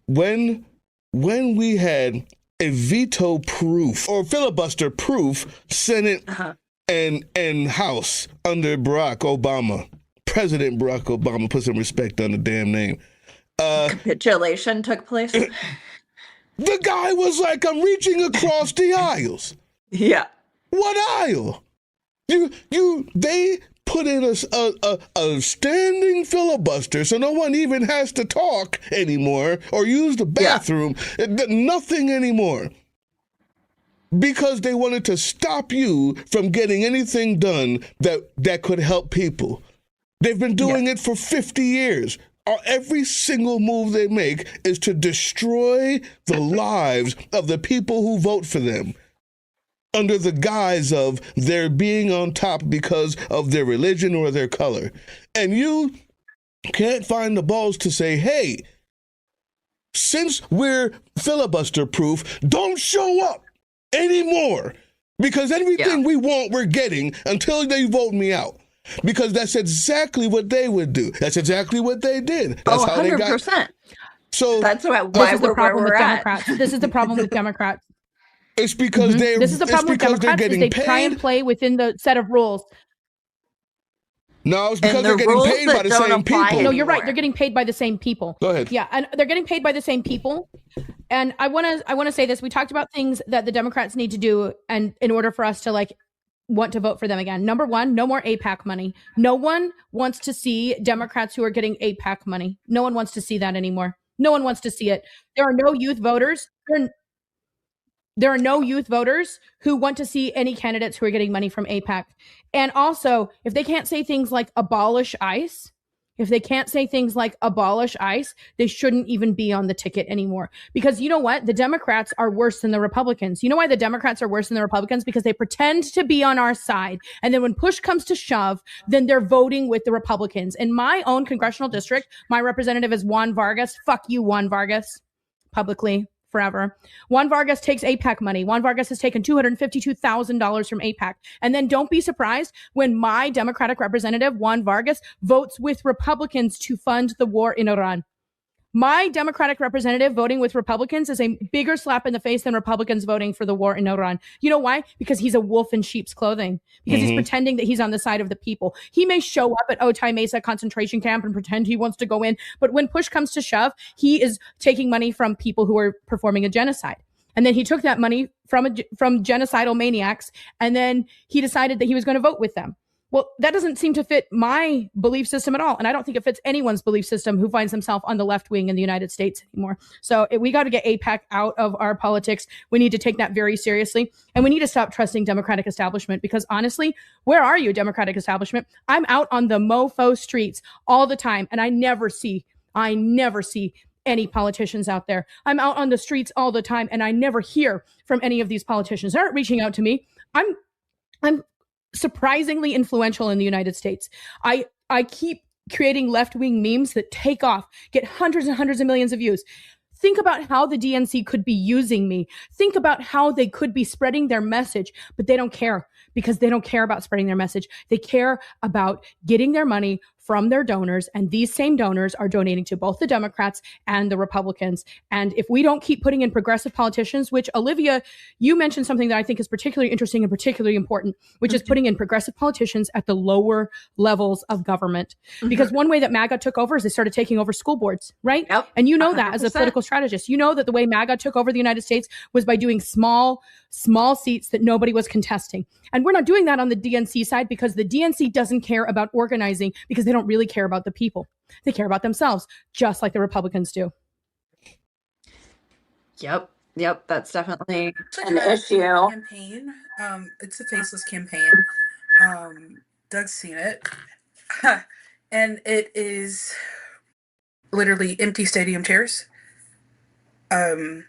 when we had a veto proof or filibuster proof Senate and House under Barack Obama, President Barack Obama, put some respect on the damn name. Capitulation took place. The guy was like, I'm reaching across the aisles. Yeah. What aisle? They put in a standing filibuster so no one even has to talk anymore or use the bathroom. Nothing anymore. Because they wanted to stop you from getting anything done that could help people. They've been doing it for 50 years. Every single move they make is to destroy the lives of the people who vote for them, under the guise of their being on top because of their religion or their color. And you can't find the balls to say, hey, since we're filibuster proof, don't show up anymore. Because everything we want, we're getting until they vote me out. Because that's exactly what they would do. That's exactly what they did. That's how 100%. they got. So that's why this is the we're problem where with we're at. Democrats. This is the problem with Democrats. It's because This is the problem with Democrats is they paid. try and play within the set of rules. No, it's because And they're the getting rules paid that by the don't same apply people. No, you're right. anymore. They're getting paid by the same people. Go ahead. Yeah, and they're getting paid by the same people. And I want to say this. We talked about things that the Democrats need to do, and in order for us to like want to vote for them again. Number one, no more APAC money. No one wants to see Democrats who are getting APAC money. No one wants to see that anymore. No one wants to see it. There are no youth voters. There are no youth voters who want to see any candidates who are getting money from APAC. And also, if they can't say things like abolish ICE, they shouldn't even be on the ticket anymore. Because you know what? The Democrats are worse than the Republicans. You know why the Democrats are worse than the Republicans? Because they pretend to be on our side. And then when push comes to shove, then they're voting with the Republicans. In my own congressional district, my representative is Juan Vargas. Fuck you, Juan Vargas. Publicly. Forever. Juan Vargas takes APAC money. Juan Vargas has taken $252,000 from APAC. And then don't be surprised when my Democratic representative, Juan Vargas, votes with Republicans to fund the war in Iran. My Democratic representative voting with Republicans is a bigger slap in the face than Republicans voting for the war in Iran. You know why? Because he's a wolf in sheep's clothing. Because he's pretending that he's on the side of the people. He may show up at Otay Mesa concentration camp and pretend he wants to go in, but when push comes to shove, he is taking money from people who are performing a genocide. And then he took that money from genocidal maniacs, and then he decided that he was going to vote with them. Well, that doesn't seem to fit my belief system at all. And I don't think it fits anyone's belief system who finds himself on the left wing in the United States anymore. So we got to get APAC out of our politics. We need to take that very seriously. And we need to stop trusting Democratic establishment, because honestly, where are you, Democratic establishment? I'm out on the mofo streets all the time, and I never see any politicians out there. I'm out on the streets all the time, and I never hear from any of these politicians. They aren't reaching out to me. I'm surprisingly influential in the United States. I keep creating left-wing memes that take off, get hundreds and hundreds of millions of views. Think about how the DNC could be using me. Think about how they could be spreading their message, but they don't care, because they don't care about spreading their message. They care about getting their money from their donors, and these same donors are donating to both the Democrats and the Republicans. And if we don't keep putting in progressive politicians, which Olivia, you mentioned something that I think is particularly interesting and particularly important, which is putting in progressive politicians at the lower levels of government. Because one way that MAGA took over is they started taking over school boards, right? Yep. And you know that as a 100%. political strategist, you know that the way MAGA took over the United States was by doing small seats that nobody was contesting. And we're not doing that on the DNC side, because the DNC doesn't care about organizing, because they don't really care about the people. They care about themselves, just like the Republicans do. Yep. That's definitely an An issue. campaign. It's a faceless campaign. Doug's seen it. And it is literally empty stadium chairs,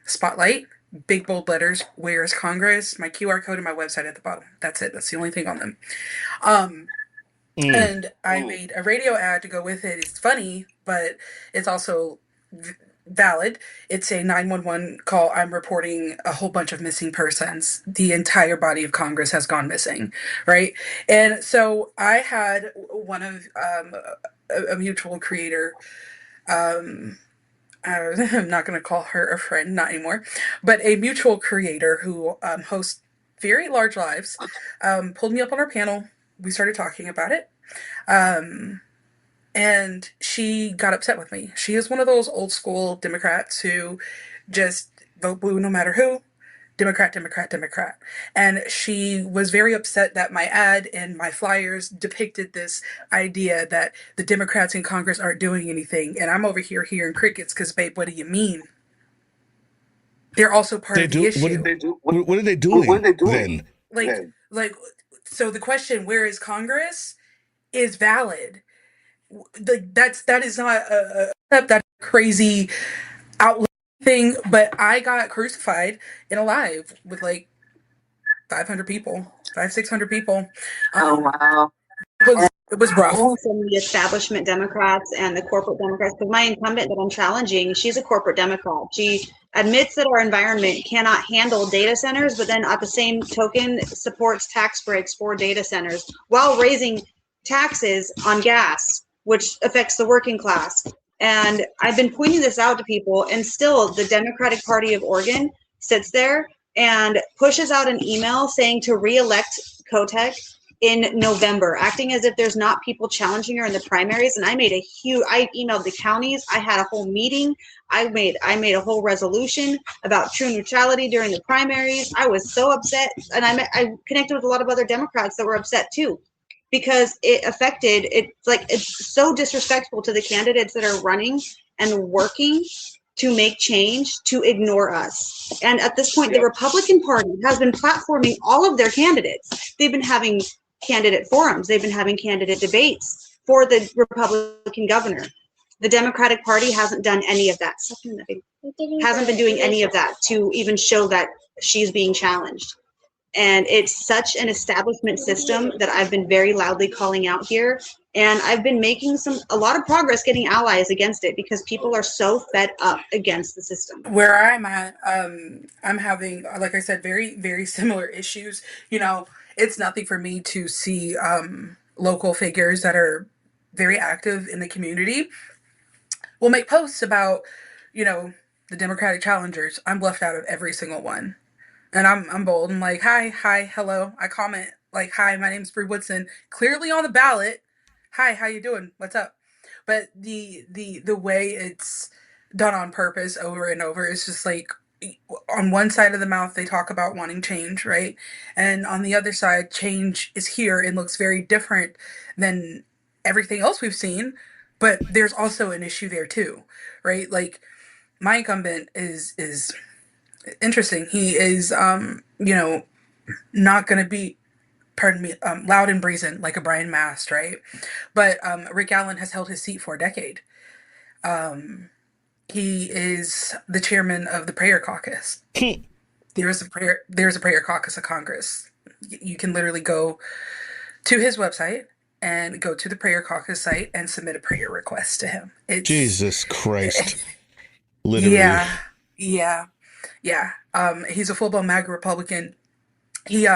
spotlight, big bold letters, where is Congress, my QR code, and my website at the bottom. That's it. That's the only thing on them. And I made a radio ad to go with it. It's funny, but it's also valid. It's a 911 call. I'm reporting a whole bunch of missing persons. The entire body of Congress has gone missing, right? And so I had one of a mutual creator. I'm not going to call her a friend, not anymore, but a mutual creator who hosts very large lives, pulled me up on our panel. We started talking about it. And she got upset with me. She is one of those old school Democrats who just vote blue no matter who. Democrat, Democrat, Democrat. And she was very upset that my ad and my flyers depicted this idea that the Democrats in Congress aren't doing anything. And I'm over here hearing crickets because, babe, what do you mean? They're also part of the issue. What are they doing then? Like, so the question, where is Congress, is valid. That is not that crazy outlet thing, but I got crucified in a live with like 500 people, 600 people. Oh, wow. It was rough. From the establishment Democrats and the corporate Democrats, because my incumbent that I'm challenging, she's a corporate Democrat. She admits that our environment cannot handle data centers, but then at the same token supports tax breaks for data centers while raising taxes on gas, which affects the working class. And I've been pointing this out to people, and still the Democratic Party of Oregon sits there and pushes out an email saying to re-elect Kotek in November, acting as if there's not people challenging her in the primaries. And I emailed the counties. I had a whole meeting. I made a whole resolution about true neutrality during the primaries. I was so upset, and I connected with a lot of other Democrats that were upset too, because it's so disrespectful to the candidates that are running and working to make change, to ignore us. And at this point, the Republican Party has been platforming all of their candidates. They've been having candidate forums. They've been having candidate debates for the Republican governor. The Democratic Party hasn't done any of that. Hasn't been doing any of that to even show that she's being challenged. And it's such an establishment system that I've been very loudly calling out here. And I've been making a lot of progress getting allies against it, because people are so fed up against the system. Where I'm at, I'm having, like I said, very, very similar issues. You know, it's nothing for me to see local figures that are very active in the community will make posts about, the Democratic challengers. I'm left out of every single one. And I'm bold. I'm like, hi, hello. I comment like, hi, my name's Bri Woodson, clearly on the ballot. Hi, how you doing? What's up? But the way it's done on purpose over and over is just like, on one side of the mouth, they talk about wanting change, right? And on the other side, change is here and looks very different than everything else we've seen. But there's also an issue there too, right? Like, my incumbent is interesting. He is, not going to be, loud and brazen like a Brian Mast, right? But Rick Allen has held his seat for a decade. He is the chairman of the Prayer Caucus. There's a prayer caucus of Congress. You can literally go to his website and go to the Prayer Caucus site and submit a prayer request to him. Jesus Christ. Literally. Yeah. He's a full-blown MAGA Republican. He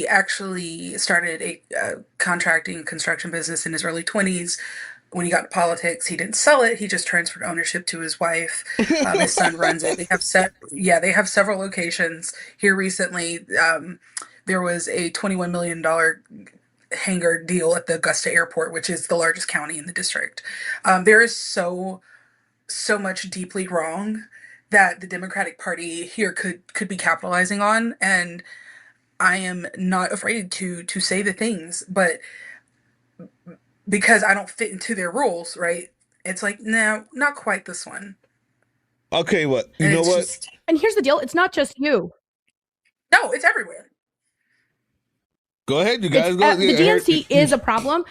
actually started a contracting construction business in his early 20s. When he got into politics, he didn't sell it. He just transferred ownership to his wife. His son runs it. They have several locations. Here recently, there was a $21 million hangar deal at the Augusta airport, which is the largest county in the district. There is so much deeply wrong that the Democratic Party here could be capitalizing on, and I am not afraid to say the things, but because I don't fit into their rules, right? It's like, no, not quite this one. Okay, what? You know what? And here's the deal. It's not just you. No, it's everywhere. Go ahead, you guys. Go. The DNC is a problem,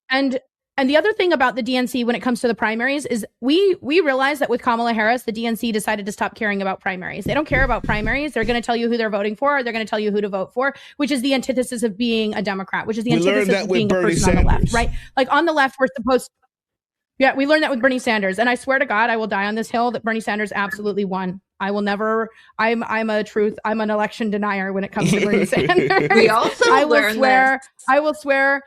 and the other thing about the DNC when it comes to the primaries is we realize that with Kamala Harris, the DNC decided to stop caring about primaries. They don't care about primaries. They're going to tell you who they're voting for. Or they're going to tell you who to vote for, which is the antithesis of being a Democrat, which is the antithesis of being a person on the left, right? Like on the left, we're supposed. Yeah, we learned that with Bernie Sanders, and I swear to God, I will die on this hill that Bernie Sanders absolutely won. I will never. I'm an election denier when it comes to Bernie Sanders. We also I will swear.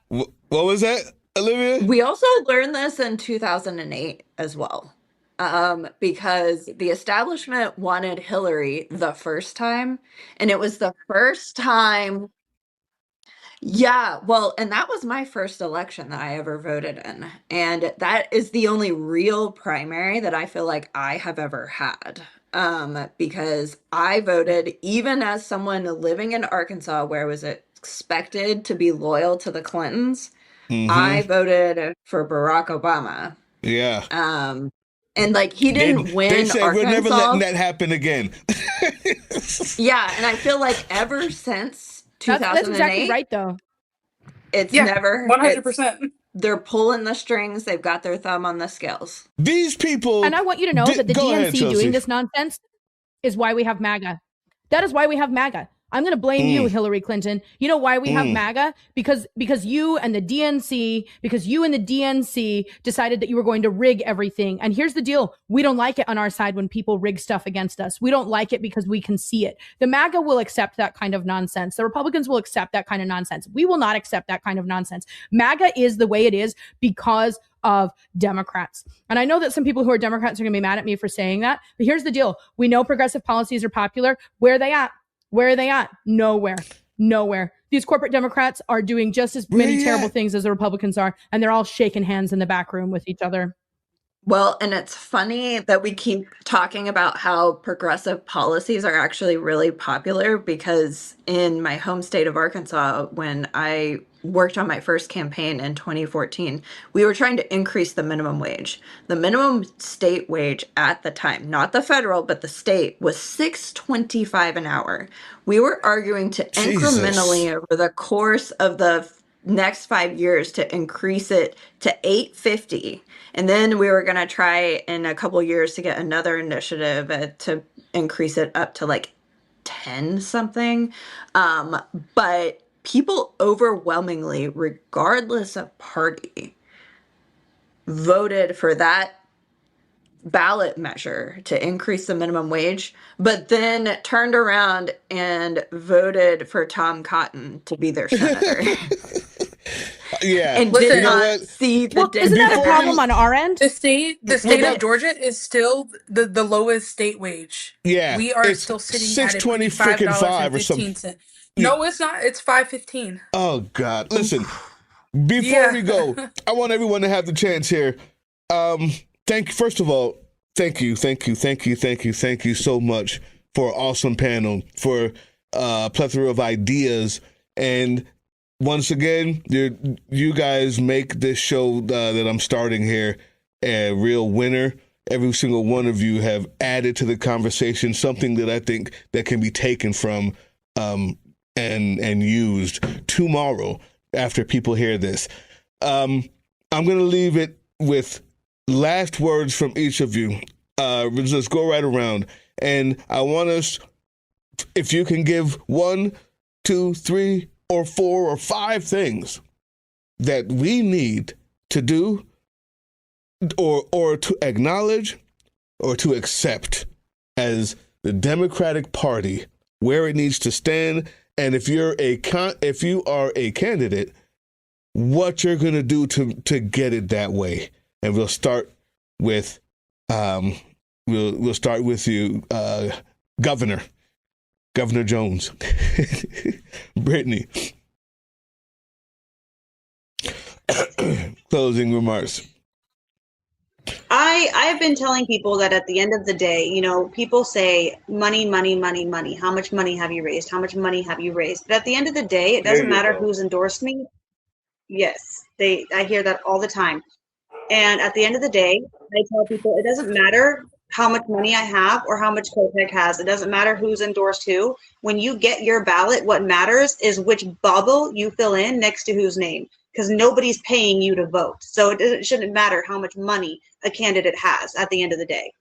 What was that, Olivia? We also learned this in 2008 as well, because the establishment wanted Hillary the first time, and it was the first time. Yeah, well, and that was my first election that I ever voted in. And that is the only real primary that I feel like I have ever had. Because I voted, even as someone living in Arkansas where I was expected to be loyal to the Clintons, I voted for Barack Obama. Yeah. And like he didn't win. They said Arkansas. We're never letting that happen again. Yeah, and I feel like ever since 2008. That's exactly right, though. It's never 100%. They're pulling the strings. They've got their thumb on the scales. These people. And I want you to know that the DNC ahead, doing this nonsense is why we have MAGA. That is why we have MAGA. I'm going to blame you, Hillary Clinton. You know why we have MAGA? Because you and the DNC decided that you were going to rig everything. And here's the deal. We don't like it on our side when people rig stuff against us. We don't like it because we can see it. The MAGA will accept that kind of nonsense. The Republicans will accept that kind of nonsense. We will not accept that kind of nonsense. MAGA is the way it is because of Democrats. And I know that some people who are Democrats are going to be mad at me for saying that. But here's the deal. We know progressive policies are popular. Where are they at? Where are they at? Nowhere. These corporate Democrats are doing just as many terrible things as the Republicans are, and they're all shaking hands in the back room with each other. Well, and it's funny that we keep talking about how progressive policies are actually really popular, because in my home state of Arkansas, when I worked on my first campaign in 2014, we were trying to increase the minimum wage. The minimum state wage at the time, not the federal, but the state, was $6.25 an hour. We were arguing to incrementally over the course of the next 5 years to increase it to $8.50. And then we were going to try in a couple years to get another initiative to increase it up to like 10 something. But people overwhelmingly, regardless of party, voted for that ballot measure to increase the minimum wage, but then turned around and voted for Tom Cotton to be their senator. Yeah, and did not see the isn't that a problem on our end? The state of Georgia is still the lowest state wage. Yeah, we are still sitting at $5.15. No, it's not. It's $5.15. Oh God! Listen, before we go, I want everyone to have the chance here. First of all, thank you so much for an awesome panel, for a plethora of ideas, and once again, you guys make this show that I'm starting here a real winner. Every single one of you have added to the conversation something that I think that can be taken from and used tomorrow after people hear this. I'm going to leave it with last words from each of you. Let's go right around. And I want us, if you can give 1, 2, 3, or 4 or 5 things that we need to do or to acknowledge or to accept as the Democratic Party, where it needs to stand, and if you are a candidate, what you're going to do to get it that way. And we'll start with we'll start with you, Governor Jones. Brittany. Closing remarks. I've been telling people that at the end of the day, people say money. How much money have you raised? How much money have you raised? But at the end of the day, it doesn't matter who's endorsed me. Yes, I hear that all the time. And at the end of the day, I tell people it doesn't matter how much money I have or how much Kotek has. It doesn't matter who's endorsed who. When you get your ballot, what matters is which bubble you fill in next to whose name, because nobody's paying you to vote. So it shouldn't matter how much money a candidate has at the end of the day.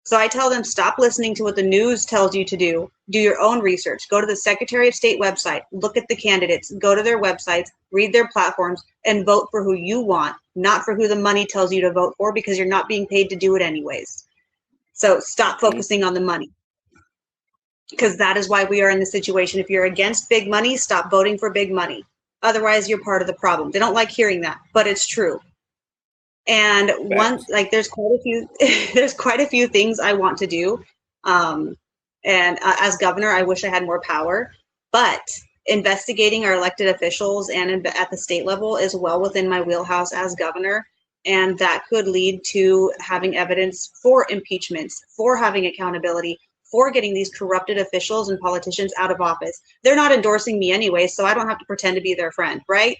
So I tell them, stop listening to what the news tells you to do. Do your own research. Go to the Secretary of State website, look at the candidates, go to their websites, read their platforms, and vote for who you want, not for who the money tells you to vote for, because you're not being paid to do it anyways. So stop focusing on the money, because that is why we are in this situation. If you're against big money, stop voting for big money. Otherwise, you're part of the problem. They don't like hearing that, but it's true. And there's quite a few things I want to do. As governor, I wish I had more power, but investigating our elected officials and at the state level is well within my wheelhouse as governor. And that could lead to having evidence for impeachments, for having accountability, for getting these corrupted officials and politicians out of office. They're not endorsing me anyway, so I don't have to pretend to be their friend, right?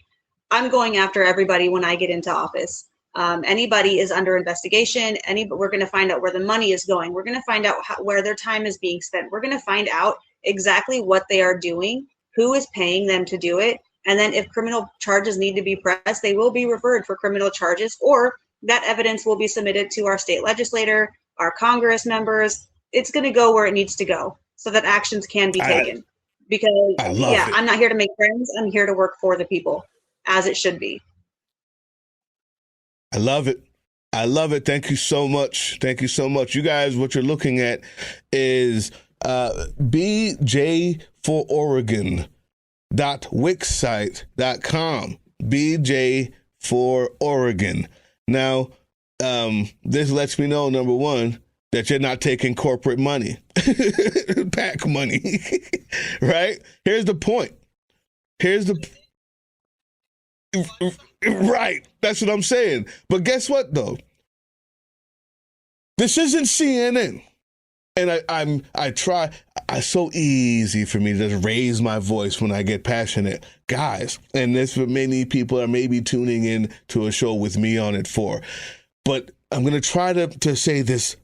I'm going after everybody when I get into office. Anybody is under investigation. We're going to find out where the money is going. We're going to find out where their time is being spent. We're going to find out exactly what they are doing, who is paying them to do it. And then if criminal charges need to be pressed, they will be referred for criminal charges, or that evidence will be submitted to our state legislator, our Congress members. It's going to go where it needs to go so that actions can be taken. Because I'm not here to make friends. I'm here to work for the people, as it should be. I love it. I love it. Thank you so much. Thank you so much. You guys, what you're looking at is bj4oregon.wixsite.com. BJ for Oregon. Now, this lets me know, number one, that you're not taking corporate money, PAC money, right? Here's the point. Right. That's what I'm saying. But guess what, though? This isn't CNN. And it's so easy for me to just raise my voice when I get passionate. Guys, and this for many people are maybe tuning in to a show with me on it for. But I'm going to try to say this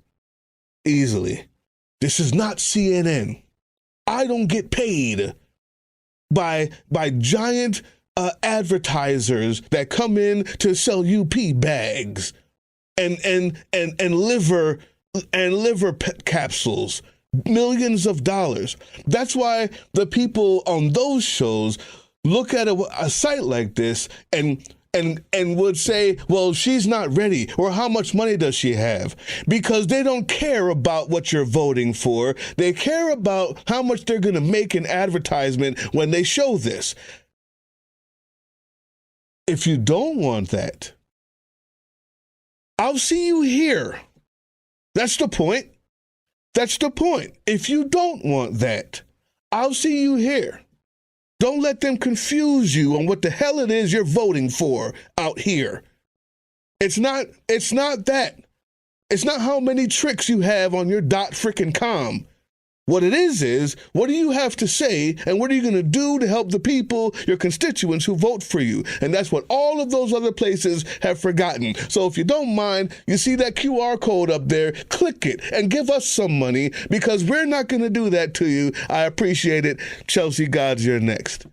easily. This is not CNN. I don't get paid by giant advertisers that come in to sell UP bags and liver capsules, millions of dollars. That's why the people on those shows look at a site like this and would say, well, she's not ready, or how much money does she have? Because they don't care about what you're voting for. They care about how much they're going to make in advertisement when they show this. If you don't want that, I'll see you here. That's the point. That's the point. If you don't want that, I'll see you here. Don't let them confuse you on what the hell it is you're voting for out here. It's not that. It's not how many tricks you have on your .com. What it is what do you have to say, and what are you going to do to help the people, your constituents who vote for you? And that's what all of those other places have forgotten. So if you don't mind, you see that QR code up there, click it and give us some money, because we're not going to do that to you. I appreciate it. Chelsea Godds, you're next.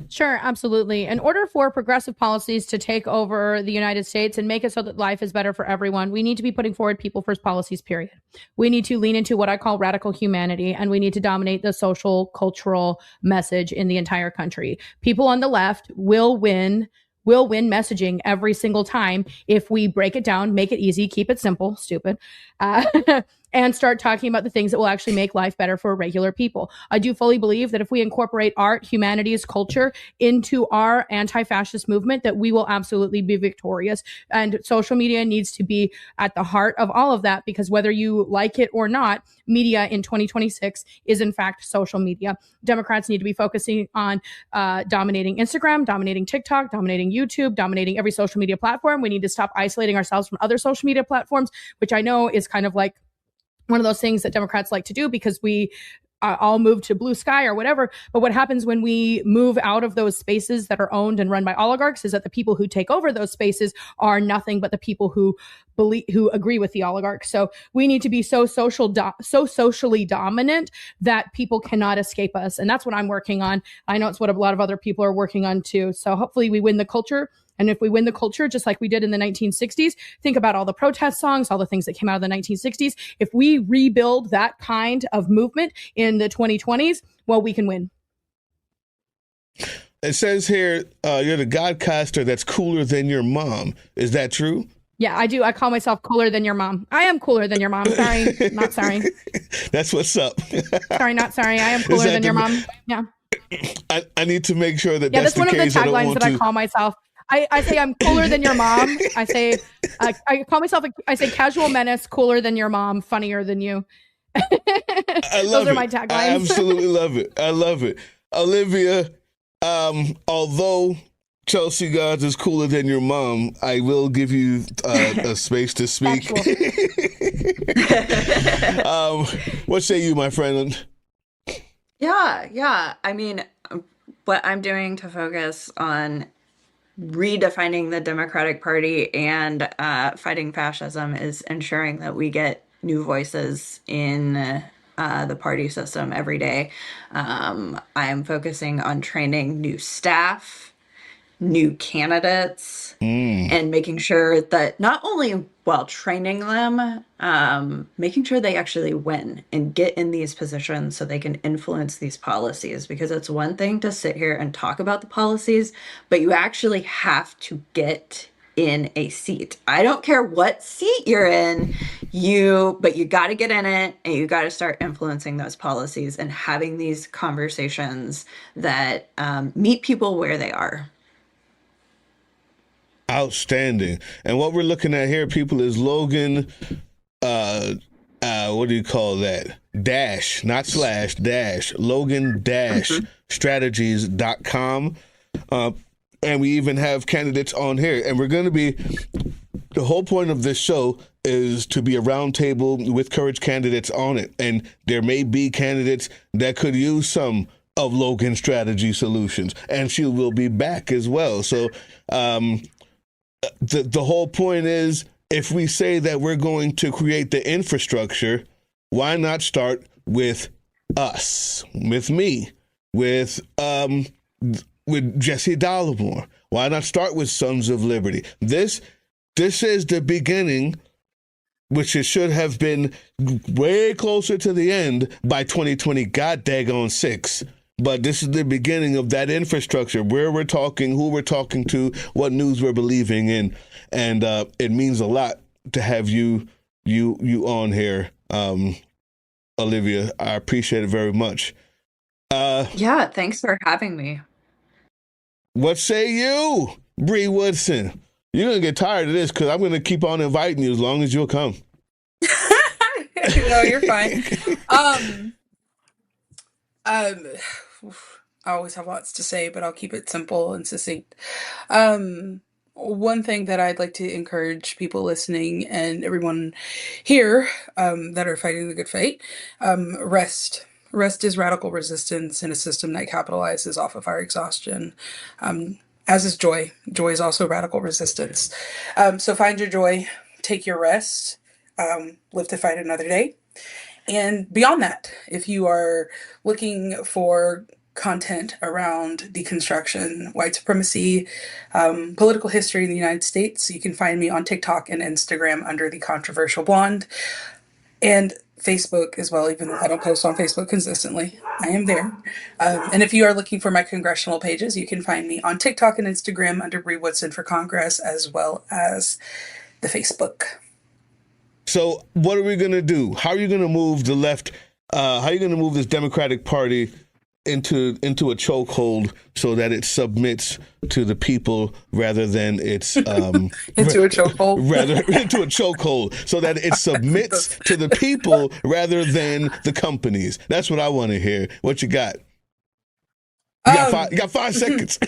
Sure, absolutely. In order for progressive policies to take over the United States and make it so that life is better for everyone, we need to be putting forward people first policies, period. We need to lean into what I call radical humanity, and we need to dominate the social, cultural message in the entire country. People on the left will win messaging every single time if we break it down, make it easy, keep it simple, stupid, and start talking about the things that will actually make life better for regular people. I do fully believe that if we incorporate art, humanities, culture into our anti-fascist movement, that we will absolutely be victorious. And social media needs to be at the heart of all of that, because whether you like it or not, media in 2026 is in fact social media. Democrats need to be focusing on dominating Instagram, dominating TikTok, dominating YouTube, dominating every social media platform. We need to stop isolating ourselves from other social media platforms, which I know is kind of like one of those things that Democrats like to do, because we I'll move to blue sky or whatever. But what happens when we move out of those spaces that are owned and run by oligarchs is that the people who take over those spaces are nothing but the people who agree with the oligarchs. So we need to be so socially dominant that people cannot escape us. And that's what I'm working on. I know it's what a lot of other people are working on too. So hopefully we win the culture. And if we win the culture, just like we did in the 1960s, think about all the protest songs, all the things that came out of the 1960s. If we rebuild that kind of movement in the 2020s, well, we can win. It says here, you're the godcaster that's cooler than your mom. Is that true? Yeah, I do. I call myself cooler than your mom. I am cooler than your mom. Sorry, not sorry. That's what's up. Sorry, not sorry. I am cooler than your mom. Yeah. I need to make sure that that's the case. Yeah, that's one of the taglines that I call myself. I say I'm cooler than your mom. I say I call myself I say casual menace, cooler than your mom, funnier than you. I love Those are my taglines. I absolutely love it. I love it. Olivia, although Chelsea Gods is cooler than your mom, I will give you a space to speak. What say you, my friend? Yeah. I mean, what I'm doing to focus on redefining the Democratic Party and fighting fascism is ensuring that we get new voices in the party system every day. I am focusing on training new staff, new candidates, and making sure that not only while training them, making sure they actually win and get in these positions so they can influence these policies. Because it's one thing to sit here and talk about the policies, but you actually have to get in a seat. I don't care what seat you're in, but you got to get in it and you got to start influencing those policies and having these conversations that meet people where they are. Outstanding. And what we're looking at here, people, is Logan, what do you call that? Dash, not slash, dash, Logan-strategies.com. And we even have candidates on here. And we're going to be, the whole point of this show is to be a roundtable with courage candidates on it. And there may be candidates that could use some of Logan's strategy solutions. And she will be back as well. So, the whole point is, if we say that we're going to create the infrastructure, why not start with us, with me, with Jesse Dollimore? Why not start with Sons of Liberty? This is the beginning, which it should have been way closer to the end by 2020. God daggone 6. But this is the beginning of that infrastructure, where we're talking, who we're talking to, what news we're believing in. And it means a lot to have you on here, Olivia. I appreciate it very much. Yeah, thanks for having me. What say you, Bri Woodson? You're going to get tired of this because I'm going to keep on inviting you as long as you'll come. No, you're fine. I always have lots to say, but I'll keep it simple and succinct. One thing that I'd like to encourage people listening and everyone here that are fighting the good fight, rest. Rest is radical resistance in a system that capitalizes off of our exhaustion, as is joy. Joy is also radical resistance. So find your joy, take your rest, live to fight another day. And beyond that, if you are looking for content around deconstruction, white supremacy, political history in the United States, you can find me on TikTok and Instagram under The Controversial Blonde, and Facebook as well, even though I don't post on Facebook consistently. I am there. And if you are looking for my congressional pages, you can find me on TikTok and Instagram under Bri Woodson for Congress, as well as the Facebook. So what are we going to do? How are you going to move the left? How are you going to move this Democratic Party into a chokehold so that it submits to the people rather than it's into a chokehold? Rather into a chokehold so that it submits to the people rather than the companies. That's what I want to hear. What you got? You got 5 seconds.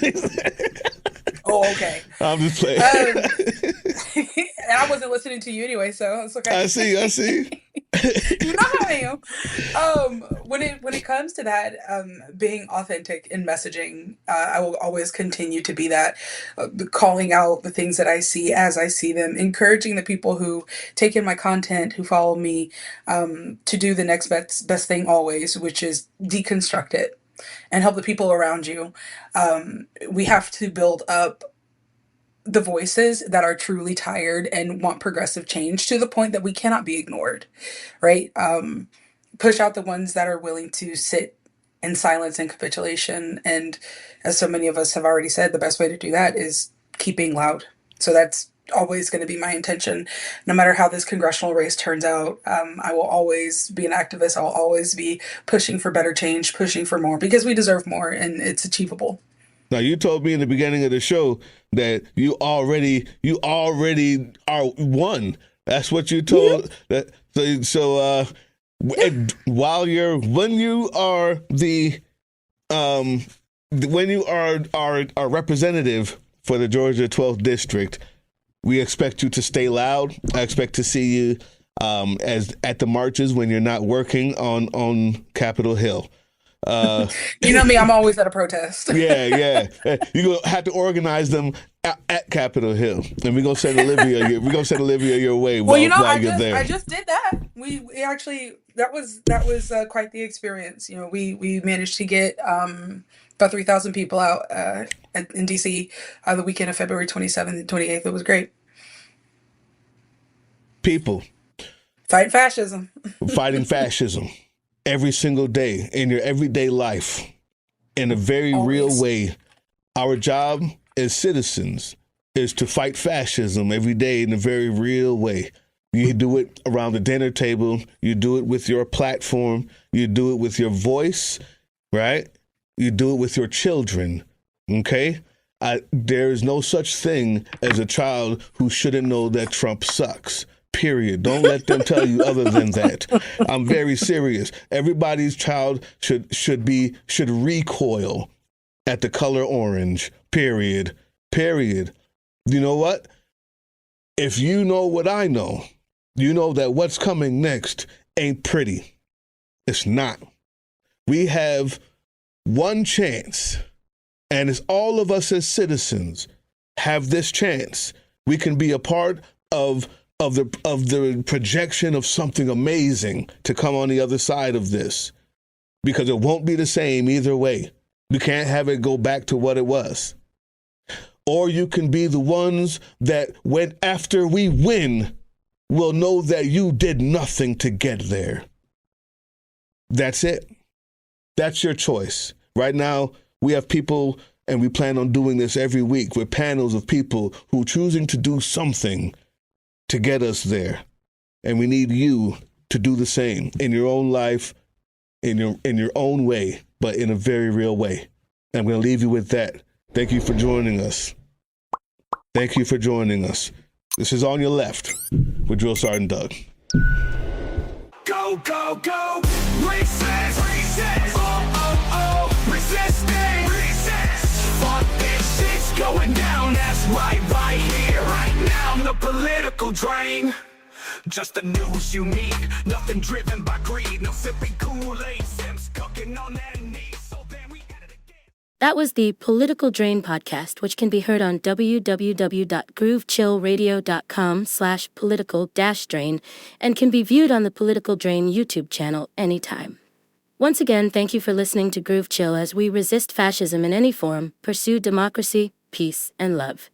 Oh, okay. I'm just playing. I wasn't listening to you anyway, so it's okay. I see. You know how I am. When it comes to that, being authentic in messaging, I will always continue to be that, calling out the things that I see as I see them, encouraging the people who take in my content, who follow me, to do the next best thing always, which is deconstruct it and help the people around you. We have to build up the voices that are truly tired and want progressive change to the point that we cannot be ignored, right? Push out the ones that are willing to sit in silence and capitulation. And as so many of us have already said, the best way to do that is keep being loud. So that's always going to be my intention. No matter how this congressional race turns out, I will always be an activist. I'll always be pushing for better change, pushing for more, because we deserve more and it's achievable. Now, you told me in the beginning of the show that you already are one. That's what you told. That when you are our representative for the Georgia 12th district, we expect you to stay loud. I expect to see you as at the marches when you're not working on Capitol Hill. You know me, I'm always at a protest. Yeah. You're going to have to organize them at Capitol Hill. And we're going to send Olivia your way while you're there. I just did that. We actually, that was quite the experience. You know, we managed to get about 3,000 people out in DC the weekend of February 27th and 28th. It was great. People. Fighting fascism. Fighting fascism. Every single day in your everyday life, in a very real way. Our job as citizens is to fight fascism every day in a very real way. You do it around the dinner table. You do it with your platform. You do it with your voice, right? You do it with your children, okay? There is no such thing as a child who shouldn't know that Trump sucks. Period. Don't let them tell you other than that. I'm very serious. Everybody's child should recoil at the color orange. Period. You know what? If you know what I know, you know that what's coming next ain't pretty. It's not. We have one chance, and it's all of us as citizens have this chance. We can be a part of the projection of something amazing to come on the other side of this, because it won't be the same either way. We can't have it go back to what it was. Or you can be the ones that when after we win, will know that you did nothing to get there. That's it. That's your choice. Right now, we have people, and we plan on doing this every week with panels of people who are choosing to do something to get us there. And we need you to do the same in your own life, in your own way, but in a very real way. And I'm going to leave you with that. Thank you for joining us. Thank you for joining us. This is On Your Left with Drill Sergeant Doug. Go, go, go. Resist. Oh. Resisting. Fuck this shit's going down. That's right here, right now. The political drain. Just the news you need. Nothing driven by greed. No sipping Kool-Aid. Sims cooking on that knee. So then we got it again. That was the Political Drain podcast, which can be heard on www.groovechillradio.com/political-drain and can be viewed on the Political Drain YouTube channel anytime. Once again, thank you for listening to Groove Chill as we resist fascism in any form, pursue democracy, peace, and love.